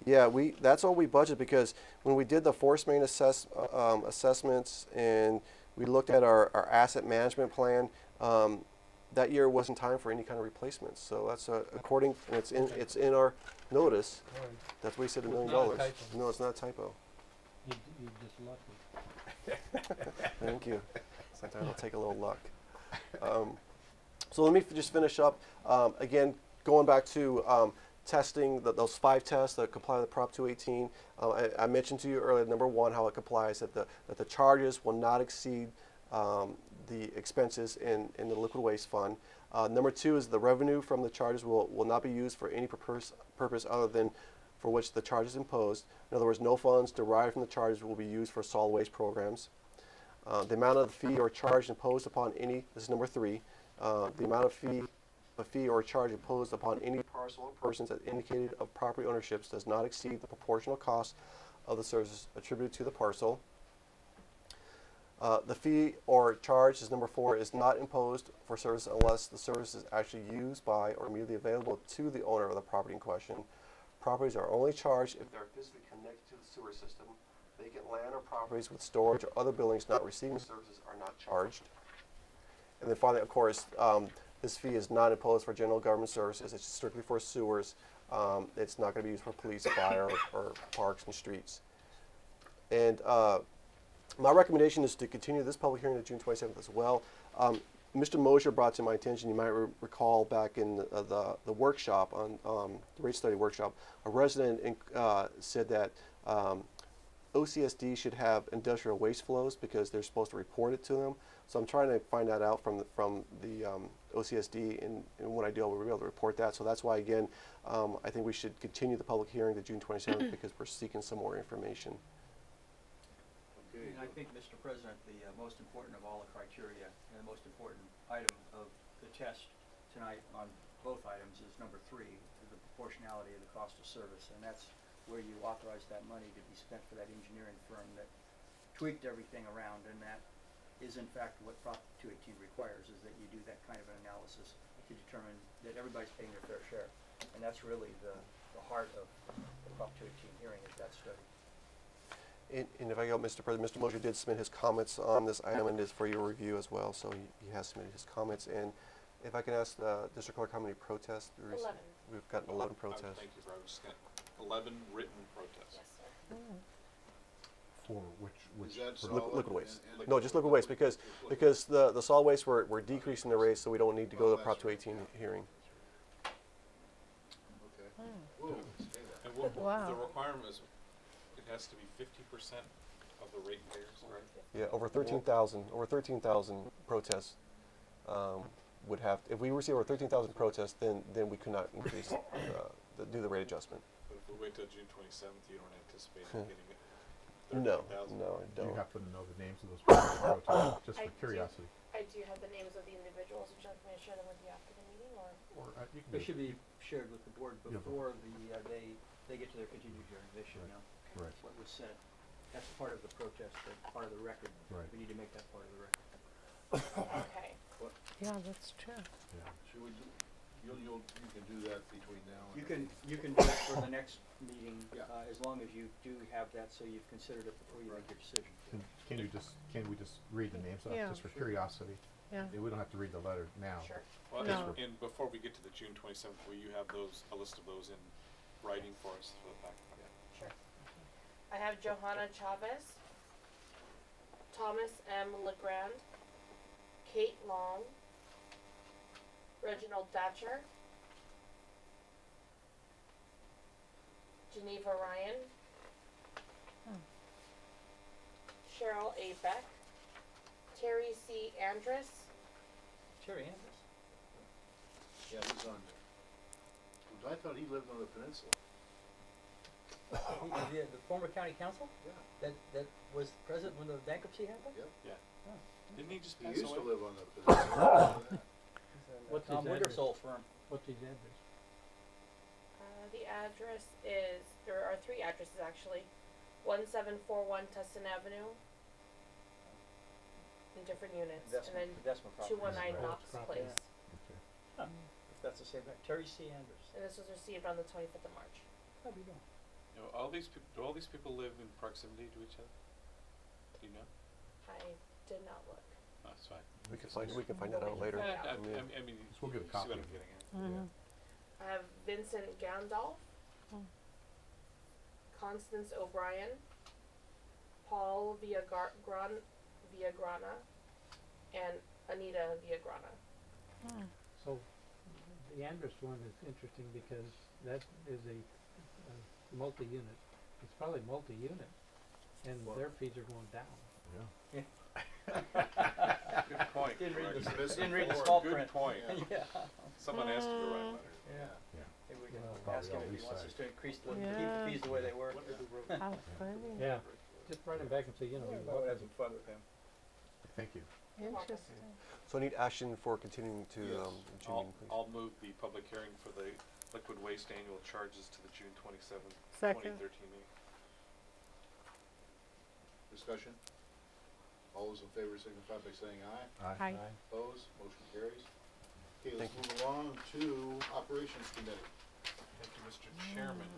Yeah. Yeah, that's all we budgeted because when we did the force main assessments and we looked at our asset management plan, that year wasn't time for any kind of replacements. So that's according, and it's in our notice. Or That's what we said, $1 It's million. not a typo. No, it's not a typo. you just lucky? Thank you. Sometimes I'll take a little luck. So let me just finish up. Again, going back to testing, those 5 tests that comply with Prop 218. I mentioned to you earlier, number 1, how it complies, that the charges will not exceed the expenses in the liquid waste fund. Number 2 is the revenue from the charges will not be used for any purpose other than for which the charge is imposed. In other words, no funds derived from the charges will be used for solid waste programs. The amount of the fee or charge imposed upon any, this is number 3, the amount of fee or charge imposed upon any parcel or persons as indicated of property ownerships does not exceed the proportional cost of the services attributed to the parcel. The fee or charge, is number 4, is not imposed for service unless the service is actually used by or immediately available to the owner of the property in question. Properties are only charged if they are physically connected to the sewer system. Vacant land or properties with storage or other buildings not receiving services are not charged. And then finally, of course, this fee is not imposed for general government services. It's strictly for sewers. It's not going to be used for police, fire, or parks and streets. And my recommendation is to continue this public hearing to June 27th as well. Mr. Mosier brought to my attention, you might recall back in the workshop, on the rate study workshop, a resident said that OCSD should have industrial waste flows because they're supposed to report it to them. So I'm trying to find that out from the OCSD, and when I do, we'll be able to report that. So that's why, again, I think we should continue the public hearing to June 27th because we're seeking some more information. And I think, Mr. President, the most important of all the criteria and the most important item of the test tonight on both items is number 3, the proportionality of the cost of service. And that's where you authorize that money to be spent for that engineering firm that tweaked everything around. And that is, in fact, what Prop 218 requires, is that you do that kind of an analysis to determine that everybody's paying their fair share. And that's really the heart of the Prop 218 hearing, is that study. And if I go, Mr. President, Mr. Mosier did submit his comments on this item and it is for your review as well, so he has submitted his comments. And if I can ask the District Clerk how many protests? 11. We've gotten 11 protests. Thank you, I was just gonna, 11 written protests. Yes, sir. For which Is that for solid Liquid waste. and No, just liquid waste, because the solid waste, we're decreasing the rates, so we don't need to go to the Prop 218 hearing. Okay. Whoa, say that. And what, Wow. the requirement is, it has to be 50% of the ratepayers, right? Yeah, over 13,000 protests would have, if we receive over 13,000 protests, then we could not increase, do the rate adjustment. But if we wait till June 27th, you don't anticipate getting it? No, 13,000? no, I do you don't. happen to know the names of those people protests, just I for do. curiosity? I do have the names of the individuals. Would you like me to share them with you after the meeting, or? Or you can They do should be shared with the board Yeah, but- before they get to their continued hearing. They should Right. know Right. what was said. That's part of the protest, part of the record. Right. We need to make that part of the record. Okay. Yeah, that's true. Yeah. Should we do, you can do that between now and. You can do it for the next meeting, Yeah. as long as you do have that, so you've considered it before you make your decision. Can we just read the names off, Yeah. just for curiosity? Yeah. We don't have to read the letter now. Sure. Well, No. and before we get to the June 27th, will you have a list of those in writing for us for the packet? Yeah. Sure. I have Johanna Chavez, Thomas M. Legrand, Kate Long, Reginald Thatcher, Geneva Ryan, Cheryl A. Beck, Terry C. Andrus, Terry Andrews? Yeah, he's on there. I thought he lived on the peninsula. The former county council? Yeah. That was present when the bankruptcy happened? Yep. Yeah. Didn't he just He pass used to away? live on the peninsula. What's Tom his address? Wingersoll firm. What's his address? The address is, there are 3 addresses actually. 1741 Tustin Avenue. In different units. Investment property. And then 219 Right. Knox Property. Place. Okay. Huh. If that's the same, Terry C. Andrews. And this was received on the 25th of March. How'd we know? You know, do all these people live in proximity to each other? Do you know? I did not look. Oh, that's fine. We can find that out later. I Yeah. mean, So we'll get a you copy see what of I'm it. getting at. Mm-hmm. I have Vincent Gandalf, Mm. Constance O'Brien, Paul Villagrana, and Anita Villagrana. Mm. So, the Andrus one is interesting because that is a multi-unit. It's probably multi-unit, and Well- their fees are going down. Yeah. Good point. Didn't read Rex. the, didn't read the small Good print. point. Yeah. Someone asked you to write letters. Yeah. Yeah. Maybe we can Probably ask him all if he these wants sides. us to increase the, keep Yeah. the fees the way they were. How funny. Yeah, just write him back and say, you know, you're I would have welcome. some fun with him. Thank you. Interesting. So I need action for continuing to, Yes. the June meeting, please. I'll move the public hearing for the liquid waste annual charges to the June 27th, Second. 2013 meeting. Discussion? All those in favor signify by saying aye. Hi. Opposed? Motion carries. Okay, let's Thank move along to Operations Committee. Thank you, Mr. Chairman.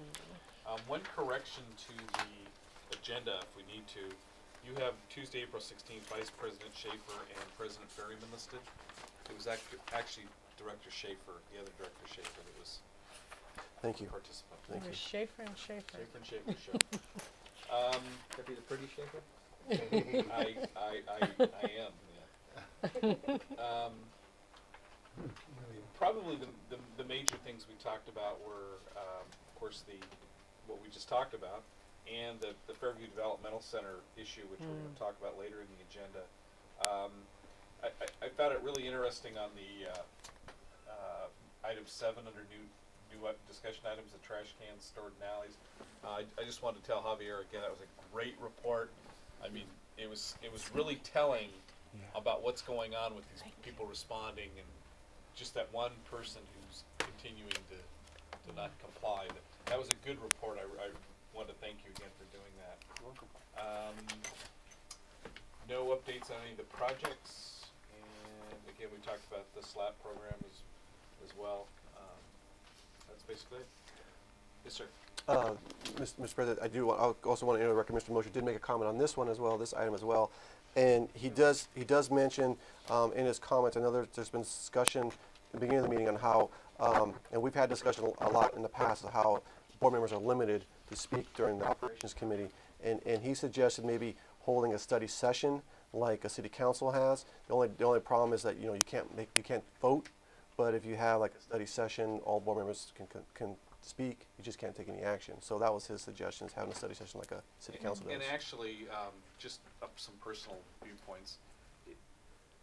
One correction to the agenda, if we need to. You have Tuesday, April 16th, Vice President Schaefer and President Ferryman listed. It was actually Director Schaefer, the other Director Schaefer that was Thank you. participant. Thank It was you. Schaefer and Schaefer. Schaefer and Schaefer show. Could be the pretty shaker. I am, yeah. Probably the major things we talked about were, of course, what we just talked about, and the Fairview Developmental Center issue, which we're going to talk about later in the agenda. I found it really interesting on the item 7 under new discussion items, the trash cans stored in alleys. I just wanted to tell Javier again, that was a great report. I mean, it was really telling about what's going on with these people responding, and just that one person who's continuing to not comply. That was a good report. I want to thank you again for doing that. You're welcome. No updates on any of the projects, and again, we talked about the SLAP program as well. That's basically it. Yes, sir. Mr. President, I also want to record Mr. Mosher did make a comment on this one as well, this item as well. And he does mention in his comments, I know there's been discussion at the beginning of the meeting on how, and we've had discussion a lot in the past of how board members are limited to speak during the operations committee. And he suggested maybe holding a study session like a city council has. The only problem is that, you know, you can't vote, but if you have like a study session, all board members can speak, you just can't take any action. So that was his suggestion, is having a study session like a city council does. And actually, just up some personal viewpoints,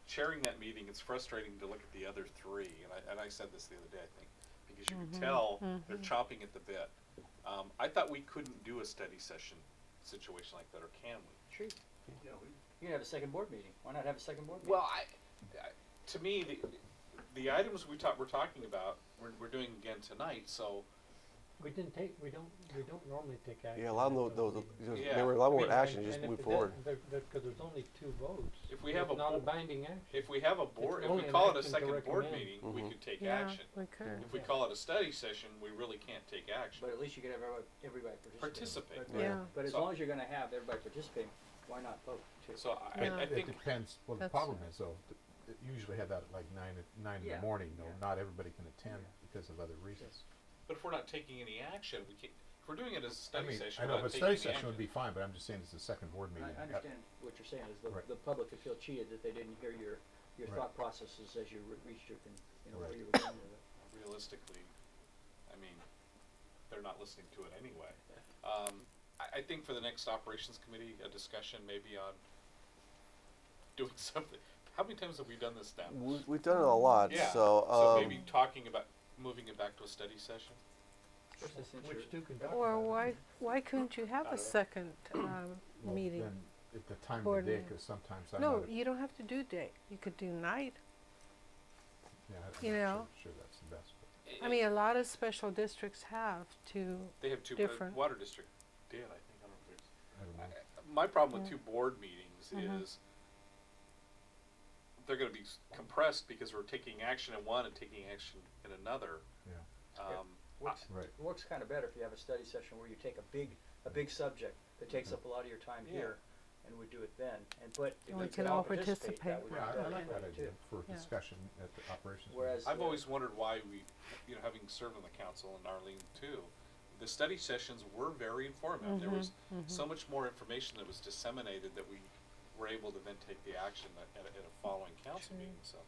chairing that meeting, it's frustrating to look at the other three, and I said this the other day, I think, because you can tell they're chomping at the bit. I thought we couldn't do a study session situation like that, or can we? Sure. You know, You can have a second board meeting. Why not have a second board meeting? well, to me, the items we're talking about, we're doing again tonight, so. We don't normally take action. Yeah, a lot of those, Yeah. there were a lot I more mean, action, and- just and move if forward. Because there's only 2 votes. If we have it's a not a board- binding action. If we have a board, if only we an call it a action to second board recommend. meeting, we could take Yeah, action. we could. If we call it a study session, we really can't take action. But at least you could have everybody participate. Participate. But, Yeah. but as So- long as you're going to have everybody participate, why not vote too? So Yeah. I It think, depends, well, the That's- problem is though, you usually have that at like nine in Yeah. the morning, though, Yeah. not everybody can attend because of other reasons. but if we're not taking any action, we can't. If we're doing it as a I study mean, session, I we're know, not but taking study any session action. would be fine, but I'm just saying it's the second board meeting. I understand what you're saying is Right. the public could feel cheated that they didn't hear your Right. thought processes as you reached your, where Right. you were going with it. Realistically, I mean, they're not listening to it anyway. I think for the next operations committee, a discussion maybe on doing something. How many times have we done this now? We've done it a lot, Yeah. so, maybe talking about moving it back to a study session. Which 2 can talk Or about it. why couldn't you have a second Well, meeting? then at the time of Board the day, meeting. because sometimes I'm No, not, you don't have to do day. You could do night. yeah, I'm you not know. sure that's the best. But I mean, a lot of special districts have to. They have 2, different. water district did, I think. I don't know if there's. I don't know. My problem with 2 board meetings is they're going to be compressed because we're taking action in one and taking action in another. Yeah. Works, Right. it works kind of better if you have a study session where you take a big subject that takes up a lot of your time Yeah. here, and we do it then. And but if And we we can could all all participate, participate. that would Yeah, be I like better that too. idea for Yeah. discussion at the operations. Whereas I've always wondered why we, having served on the council and Arlene too, the study sessions were very informative. There was so much more information that was disseminated that we were able to then take the action at a following council meeting. So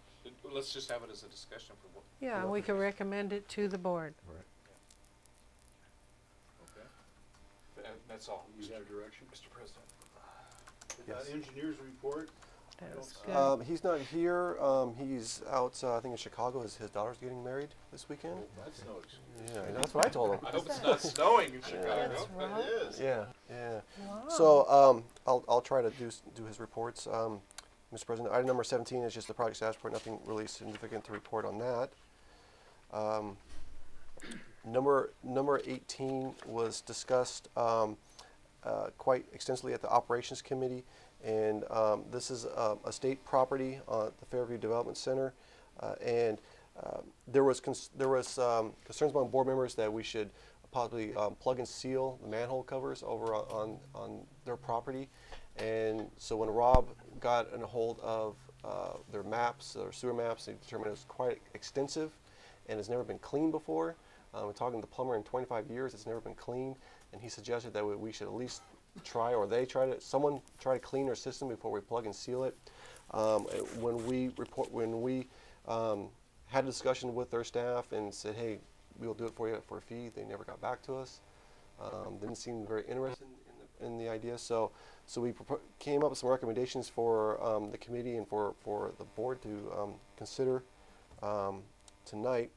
let's just have it as a discussion for what. Yeah, and we can recommend it to the board. Right. Okay. That's all. You have direction? Mr. President. Yes. Engineers report. That was good. He's not here. He's out, I think in Chicago. His daughter's getting married this weekend. That's no excuse. Yeah, that's what I told him. I hope it's not snowing in Chicago. That's But right. it is. Yeah, yeah. Wow. So I'll try to do his reports. Mr. President, item number 17 is just the project status report. Nothing really significant to report on that. Number 18 was discussed quite extensively at the operations committee, and this is a state property on the Fairview Development Center, and there was concerns among board members that we should possibly plug and seal the manhole covers over on their property. And so when Rob got a hold of their maps, their sewer maps, he determined it was quite extensive and has never been cleaned before. We're talking to the plumber in 25 years, it's never been cleaned, and he suggested that we should at least try, or someone try to clean their system before we plug and seal it. When we had a discussion with their staff and said, hey, we'll do it for you for a fee, they never got back to us. Didn't seem very interested in the idea, so we came up with some recommendations for the committee and for the board to consider tonight.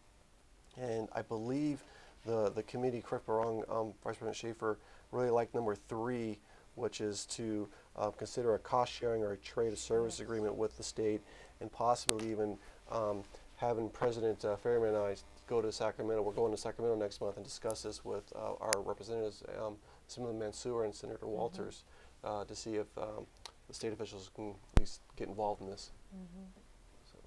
And I believe the committee, correct me if I'm wrong, Vice President Schaefer, really liked number 3, which is to consider a cost sharing or a trade of service agreement with the state, and possibly even having President Fairman and I go to Sacramento. We're going to Sacramento next month and discuss this with our representatives, Senator Mansour and Senator Walters, to see if the state officials can at least get involved in this. So.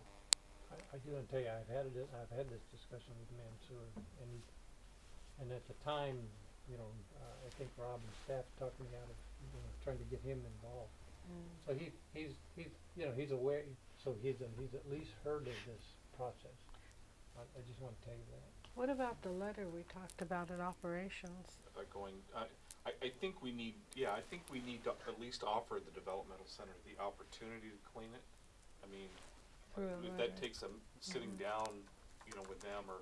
I do want to tell you, I've had this discussion with Mansour, and at the time, you know, I think Rob and staff talked me out of trying to get him involved. So he's you know, he's aware, so he's at least heard of this process. I just want to tell you that. What about the letter we talked about at operations? I think we need, I think we need to at least offer the developmental center the opportunity to clean it. I mean, if that takes them sitting down, you know, with them, or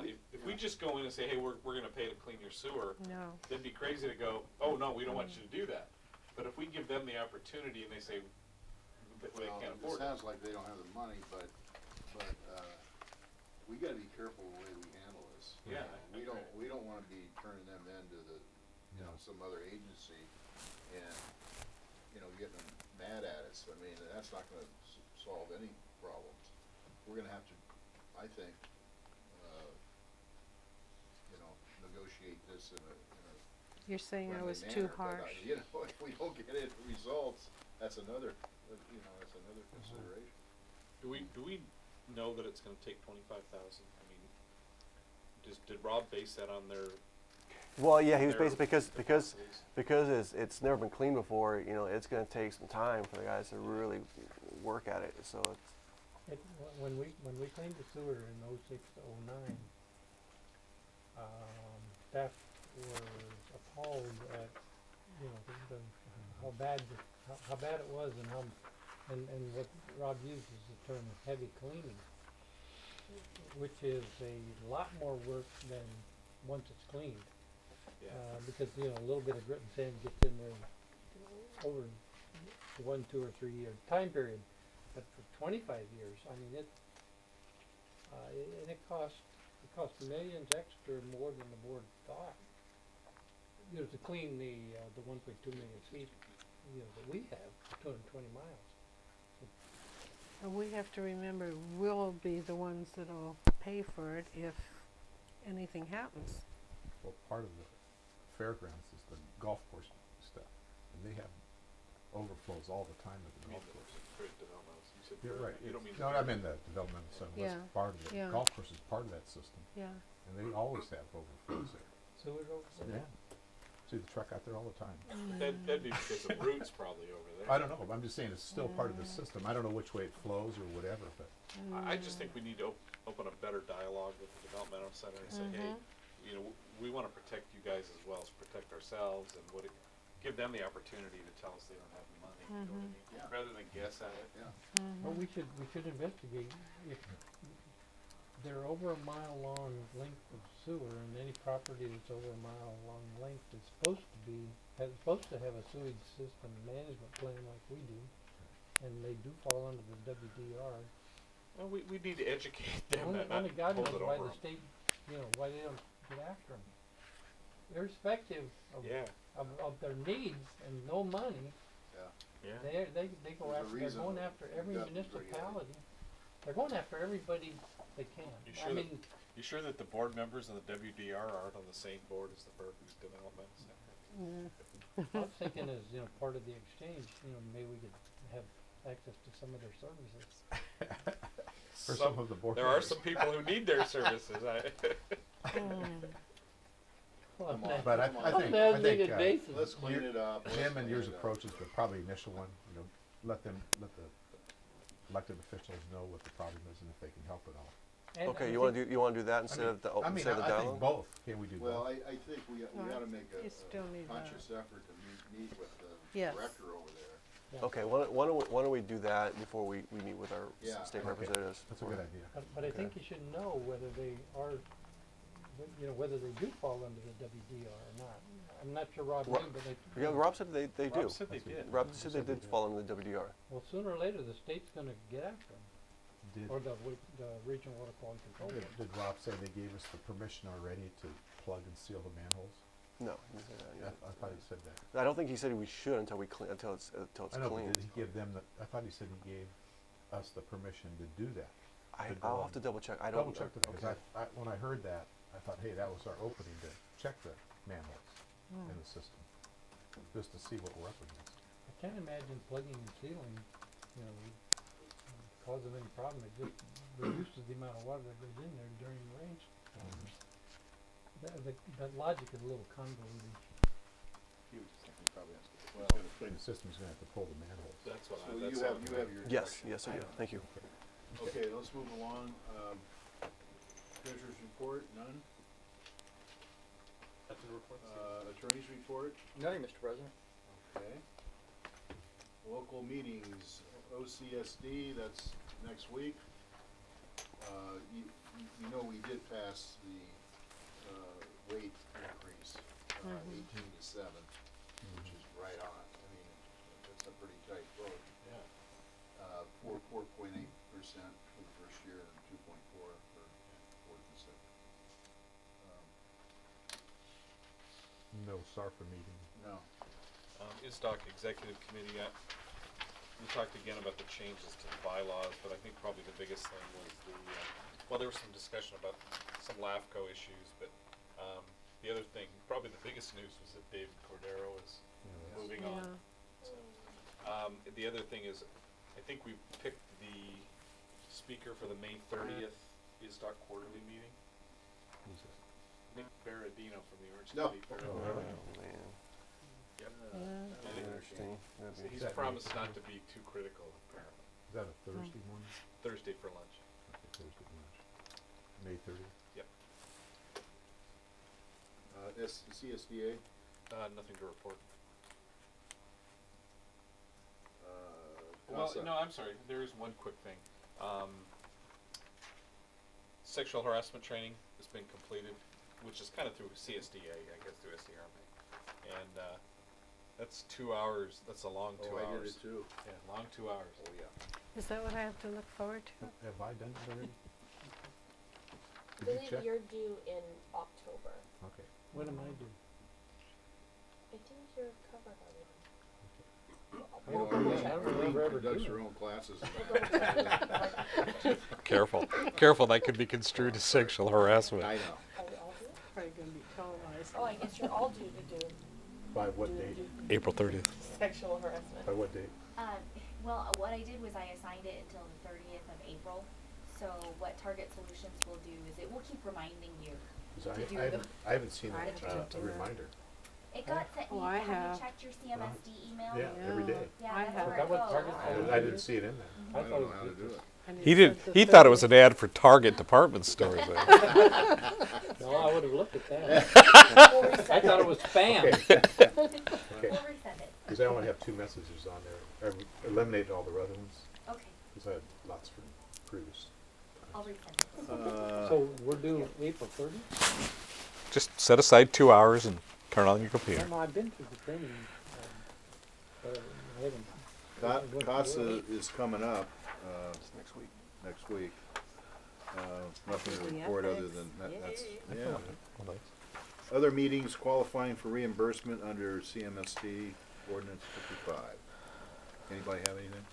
if we just go in and say, hey, we're going to pay to clean your sewer, they'd be crazy to go, oh no, we don't want you to do that. But if we give them the opportunity and they say they can't afford it. It sounds like they don't have the money, but we got to be careful the way we handle this. Yeah, we don't want to be turning them into some other agency and getting them mad at us. I mean, that's not going to solve any problems. We're going to have to, I think, negotiate this in a You're saying I was manner, too but, harsh. if we don't get any results, that's another consideration. Do we know that it's going to take 25,000? I mean, did Rob base that on their? Well, yeah, he was basically because it's never been cleaned before. You know, it's going to take some time for the guys to really work at it. So When we cleaned the sewer in 06 to 09, staff were appalled at how bad it was, and what Rob uses the term heavy cleaning, which is a lot more work than once it's cleaned. Because a little bit of grit and sand gets in there over 1, 2, or 3 year time period, but for 25 years, I mean it cost millions extra more than the board thought. To clean the 1.2 million feet that we have for 220 miles. And we have to remember we'll be the ones that'll pay for it if anything happens. Well, part of the fairgrounds is the golf course stuff, and they have overflows all the time at the golf course. You're right. You don't mean no, I mean the developmental center. That's part of it. Golf course is part of that system. Yeah. And they always have overflows there. Sewage overflows? Yeah. See the truck out there all the time. That'd be because of roots probably over there. I don't know. I'm just saying it's still part of the system. I don't know which way it flows or whatever, but. I just think we need to open a better dialogue with the developmental center and say, hey, we want to protect you guys as well as protect ourselves, and give them the opportunity to tell us they don't have the money, you know what I mean? Rather than guess at it. Well, we should investigate if they're over a mile long length of sewer, and any property that's over a mile long length is supposed to have a sewage system management plan like we do. and they do fall under the WDR. Well, we need to educate them, Only, not only God hold knows it why over the 'em. state, why they don't get after them. Irrespective of, Yeah, of their needs and no money, yeah. they go There's a after, they're reason going after every we've got municipality. They're going after everybody they can. You I sure mean, You sure that the board members of the WDR aren't on the same board as the Berkeley Development Center? I was thinking as, part of the exchange, maybe we could have access to some of their services. For some of the board There are members. some people who need their services. Well, Come on on. a- But I on an think, as-needed uh, basis. Let's clean it up. let's him and clean yours it up. approach is the probably initial one, let the elected officials know what the problem is and if they can help at all. And Okay, I you want think- to do that instead of the instead of the I think dialogue? both, can we do Well, both? I think we No, ought to make you still need a conscious effort to meet with the Yes. director over there. Yeah. Okay, why don't we do that before we meet with our Yeah. state Okay. representatives? That's a good idea. But I think you should know whether they are, whether they do fall under the WDR or not. I'm not sure Rob knew, but Yeah, Rob said they do. Rob said they That's what- did. Rob said they Said they did did. fall under the WDR. well, sooner or later, the state's gonna get after them, Did, or the Regional Water Quality Control Board. did Rob say they gave us the permission already to plug and seal the manholes? No, he didn't say that, yeah. I thought he said that. I don't think he said we should until until it's I know, but clean. did he give them I thought he said he gave us the permission to do that. to go I'll on? have to double check. I don't. Double check that, because when I heard that, I thought, hey, that was our opening to check the manholes in the system, just to see what we're up against. I can't imagine plugging and sealing, would cause them any problem. It just reduces the amount of water that goes in there during the rain. That logic is a little convoluted. He was just thinking probably has to. He's gonna clean the system, he's gonna have to pull the manholes. That's what So I. That's you have what your. Yes, direction. yes, I do. Thank you. Okay, let's move along. Treasurer's report, none. That's the report. Attorney's report, Nothing, Mr. President. okay. Local meetings, OCSD, that's next week. You know we did pass the rate increase, 18 to 7, which is right on. I mean, that's a pretty tight vote. Yeah. 4.8% for the first year and 2.4 for fourth and second. No SARFA meeting. No. ISDOC Executive Committee, we talked again about the changes to the bylaws, but I think probably the biggest thing was well, there was some discussion about some LAFCO issues, but the other thing, probably the biggest news was that David Cordero is moving on. So, the other thing is, I think we picked the speaker for the May 30th ISDOC quarterly meeting. Who's that? Nick Baradino from the Orange No. County Fair. Oh, man. Yep. Interesting. That'd be- He's promised not to be too critical, apparently. Is that a Thursday morning? Thursday for lunch. Okay, Thursday lunch. May 30th? Yep. CSDA, Nothing to report. Costa. Well, no, I'm sorry. There is one quick thing. Sexual harassment training has been completed, which is kind of through CSDA, I guess, through SDRMA. And that's 2 hours. That's a long 2 hours. I did it too. Yeah, long 2 hours. Oh, yeah. Is that what I have to look forward to? Have I done it already? I Did you believe check? you're due in October. Okay. What am I doing? I think you're covered already. You know, I don't remember ever conducts doing her it. own classes. Careful. Careful. That could be construed as sexual harassment. I know. I'll do it. Probably gonna be televised. Oh, I guess you're all due to do By what date? April 30th. sexual harassment. By what date? Well, what I did was I assigned it until the 30th of April. So what Target Solutions will do is it will keep reminding you. 'Cause To do I haven't seen I a have to do that. reminder. It got sent Oh, me. I Have have. you checked your CMSD email? Yeah, every day. Yeah, I that's have. where Is that it what goes. Target I didn't see it in there. I I thought don't it know how to was do it. And it He said did. the He thought it was 30th. an ad for Target department stores. No, I would have looked at that. We'll reset I thought it was spam. Okay. We'll resend it. Because I only have 2 messages on there. I've eliminated all the other ones, Okay, because I had lots from previous. I'll resend it. So we're due April 30th? Just set aside 2 hours and turn on your computer. No, I've been through the training, but I haven't Costa is coming up, It's next week. next week. Nothing to report other than that's, yeah. Other meetings qualifying for reimbursement under CMSD Ordinance 55. Anybody have anything?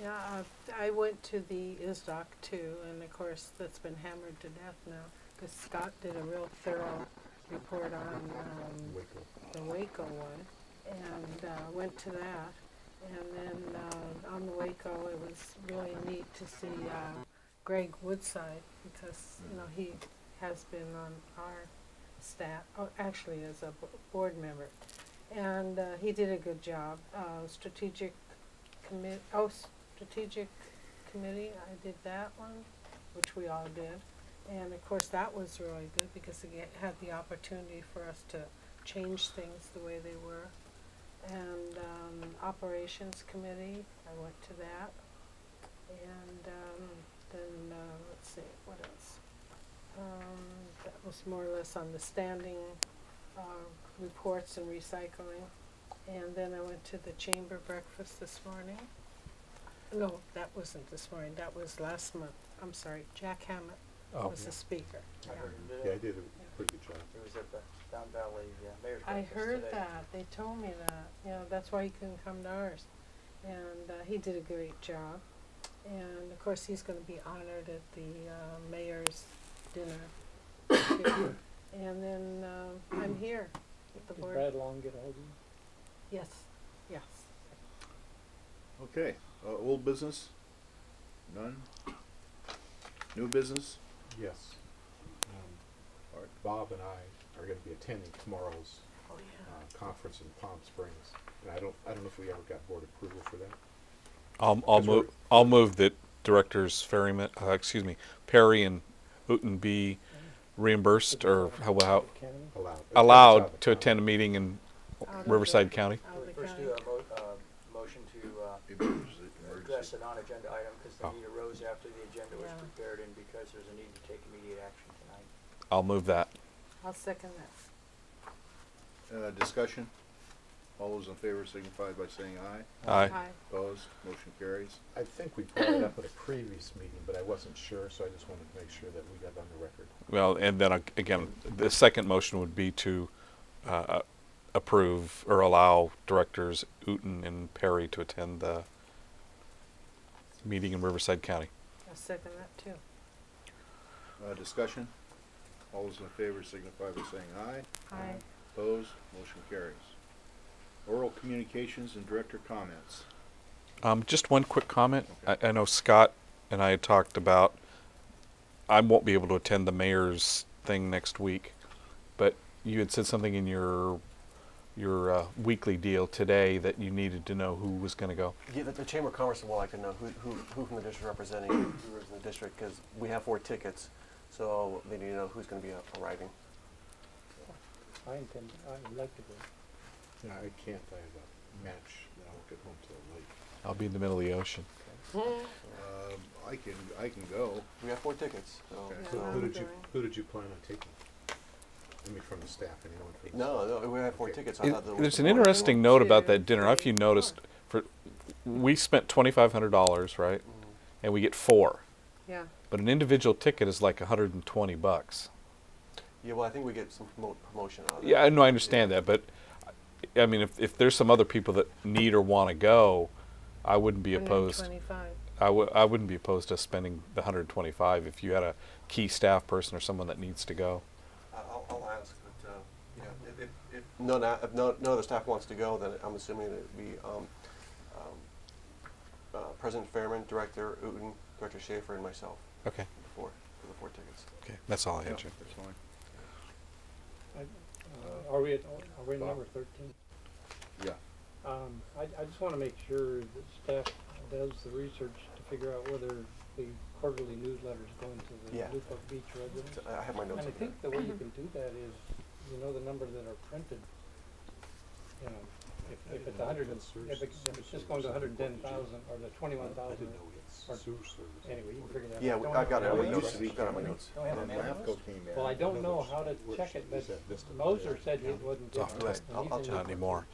Yeah, I went to the ISDOC too, and of course that's been hammered to death now, because Scott did a real thorough report on the Waco one, and went to that. And then on the Waco, it was really neat to see Greg Woodside, because you know he has been on our staff, actually as a board member, and he did a good job. Strategic committee, I did that one, which we all did, and of course that was really good because it had the opportunity for us to change things the way they were. And operations committee, I went to that, and then let's see, what else? That was more or less on the standing reports and recycling. And then I went to the chamber breakfast this morning. No, that wasn't this morning, that was last month. I'm sorry, Jack Hammett was the speaker. I heard Yeah, I did a pretty good job. It was at the Down Valley Mayor's I Breakfast heard today. that, they told me that, you know, that's why he couldn't come to ours. And he did a great job. And of course he's gonna be honored at the mayor's dinner. And then I'm here with the Did board. Brad Long get hold of you? Yes, yes. Okay, old business? None? New business? Yes. All right. Bob and I are going to be attending tomorrow's Oh, yeah. conference in Palm Springs. And I don't know if we ever got board approval for that. I'll move that directors Perry and Houghton be reimbursed or how Academy? allowed to attend a meeting in Out of Riverside the- County. out of the First county. do a motion to address a non-agenda item because the need arose after the agenda was Yeah. prepared and because there's a need to take immediate action tonight. I'll move that. I'll second that. Discussion? All those in favor signify by saying aye. Aye. Aye. Opposed? Motion carries. I think we brought it up at a previous meeting, but I wasn't sure, so I just wanted to make sure that we got on the record. Well, and then again, the second motion would be to approve or allow directors Houghton and Perry to attend the meeting in Riverside County. I'll second that too. Discussion? All those in favor signify by saying aye. Aye. Opposed? Motion carries. Oral communications and director comments. Just one quick comment. I know Scott and I had talked about I won't be able to attend the mayor's thing next week, but you had said something in your weekly deal today that you needed to know who was going to go. Yeah, the Chamber of Commerce would like to know who from the district representing, who is in the district, because we have 4 tickets, so they need to know who's going to be arriving. I would like to go. Yeah, I can't. I have a match. I won't get home till late. I'll be in the middle of the ocean. I can go. We have 4 tickets. So, Okay. Yeah, So I'm who going. did you plan on taking? I mean, from the staff, anyone from the no, we have 4 Okay. tickets. I thought there was There's an more. interesting note about Two, that dinner. I don't know if you three, noticed, we spent $2,500, right? And we get 4. Yeah. But an individual ticket is like $120. Yeah, well, I think we get some promotion out of it. Yeah, I know, I understand that, but I mean, if there's some other people that need or want to go, I wouldn't be opposed. 125. I wouldn't be opposed to spending the 125 if you had a key staff person or someone that needs to go. I'll ask, but you know, if no other staff wants to go, then I'm assuming that it'd be President Fairman, Director Houghton, Director Schaefer, and myself. Okay. For the 4 tickets. Okay, that's all I had, Yeah, Jim. that's fine. Are we at number 13? Yeah. I just want to make sure that staff does the research to figure out whether the quarterly newsletter is going to the Yeah. Newport Beach residents. So I have my notes. And I up think the way you can do that is, you know, the number that are printed. You know, if it's if it's just going to 110,000 or the 21,000. Or, anyway, you can figure that out. Yeah, I've got it on my It notes. used to be I've got it on my notes. Don't we have a When mailing LAFCO list? came in. Well, I don't know how to check it, but Moser said it wasn't It's off different. the list. and he's I'll in check. Not anymore.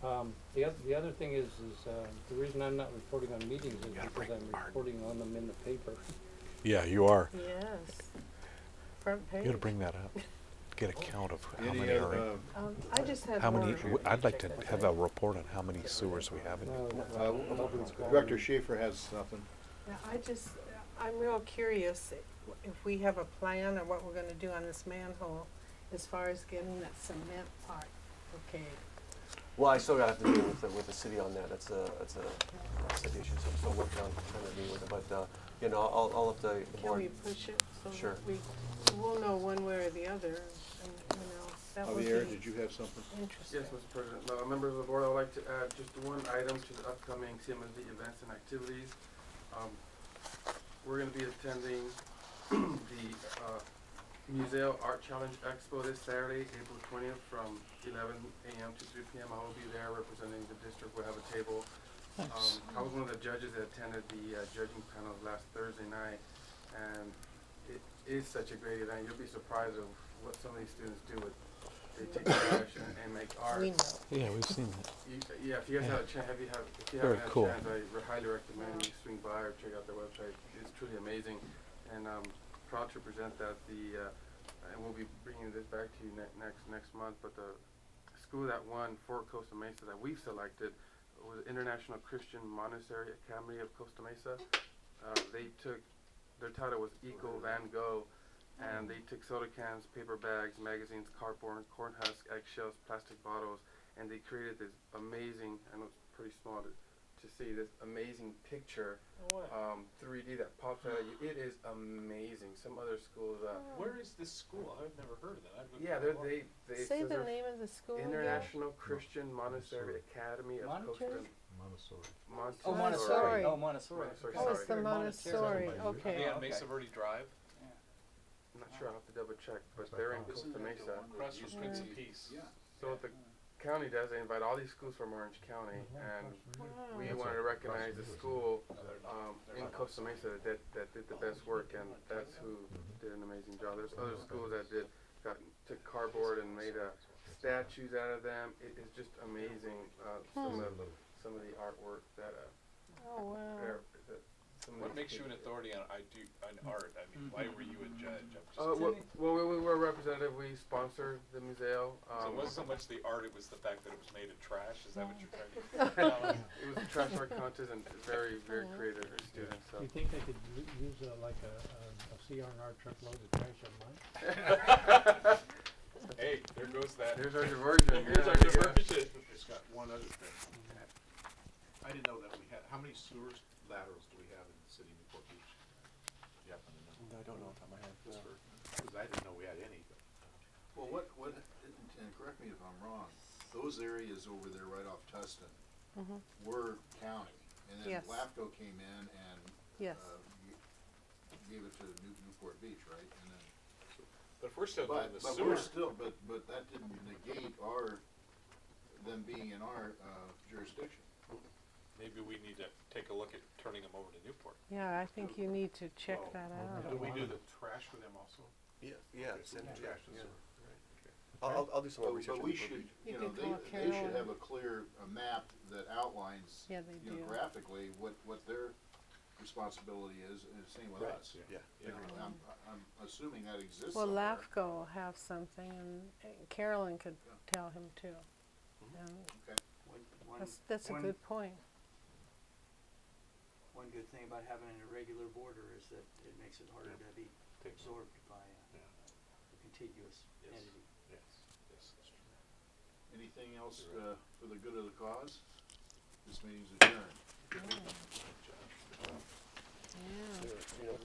The other thing is the reason I'm not reporting on meetings is because I'm reporting on them in the paper. Yeah, you are. Yes. Front page. You gotta bring that up. Get a count of how Any, many are in. I just had How many, more. I'd like to have a report on how many sewers we have in. Director Schaefer has something. Yeah, I'm real curious if we have a plan or what we're gonna do on this manhole as far as getting that cement part. Okay. Well, I still got to deal with the city on that. That's a city issue, so I'm still working on trying to deal with it. But you know, I'll update the Can board. we push it so Sure. that we'll know one way or the other, and you know, that would Javier, be did you have something? interesting. Yes, Mr. President. Members of the board, I would like to add just one item to the upcoming CMSD events and activities. We're going to be attending the Museo Art Challenge Expo this Saturday, April 20th from 11 a.m. to 3 p.m. I will be there representing the district. We'll have a table. Nice. I was one of the judges that attended the judging panel last Thursday night, and it is such a great event. You'll be surprised of what some of these students do with. They take trash and make art. We know. Yeah, we've seen that. Yeah, if you guys have a chance, if you Very haven't had cool. a chance, I highly recommend you swing by or check out their website. It's truly amazing, and I'm proud to present that and we'll be bringing this back to you next month. But the school that won for Costa Mesa that we've selected was International Christian Monastery Academy of Costa Mesa. Their title was Eco Van Gogh. And they took soda cans, paper bags, magazines, cardboard, corn husks, eggshells, plastic bottles, and they created this amazing, I know it's pretty small to see, this amazing picture, 3D that pops out at you. It is amazing. Some other schools, Where is this school? I've never heard of that. yeah, they Say so the they're name of the school again. International Christian Monastery Academy of Costa. Montessori. Oh, Montessori. Montessori. Oh, Montessori. Montessori, Oh, it's the sorry. Montessori, okay. Yeah, okay. Mesa Verde Drive, I'm not sure, I'll have to double check, but they're in Costa Mesa. across from Prince of Peace. So what the county does, they invite all these schools from Orange County, and we wanted to recognize the school in Costa Mesa that did the best work, and that's who did an amazing job. There's other schools that took cardboard and made statues out of them. It is just amazing. Some of the artwork that Oh, wow. What makes you an authority on art? I mean, why were you a judge? I'm just well, we were a representative. We sponsored the museo. so it wasn't so much the art, it was the fact that it was made of trash. Is that what you're trying to tell us? It was a trash art contest and very, very creative students. So. Do you think they could use like a CR&R truckload of trash on mine? Hey, there goes that. Here's our diversion. Here's our diversion. It's got one other thing. I didn't know that we had, how many sewers laterals do we have in the city of Newport Beach? You happen to know? I don't know off the top of my head. Because I didn't know we had any, but. Well, and correct me if I'm wrong, those areas over there right off Tustin were county. And then Yes. LAFCO came in and Yes. gave it to Newport Beach, right? And then, But if we're still doing the but sewer. we're still, but that didn't negate them being in our jurisdiction. Maybe we need to take a look at turning them over to Newport. Yeah, I think you need to check that out. Do we do the trash for them also? Yeah, Send the trash to the sewer. I'll do some more research. But on we Newport should, Beach. You they could call should Carolyn. have a clear map that outlines, Yeah, they do. graphically what their responsibility is, and same with Right. us. Yeah. I'm assuming that exists Well, somewhere. LAFCO will have something, and Carolyn could tell him too. And Okay. that's a good point. One good thing about having an irregular border is that it makes it harder to be absorbed by a contiguous entity. Yes, that's true. Anything else for the good of the cause? This meeting's adjourned. Yeah. You know,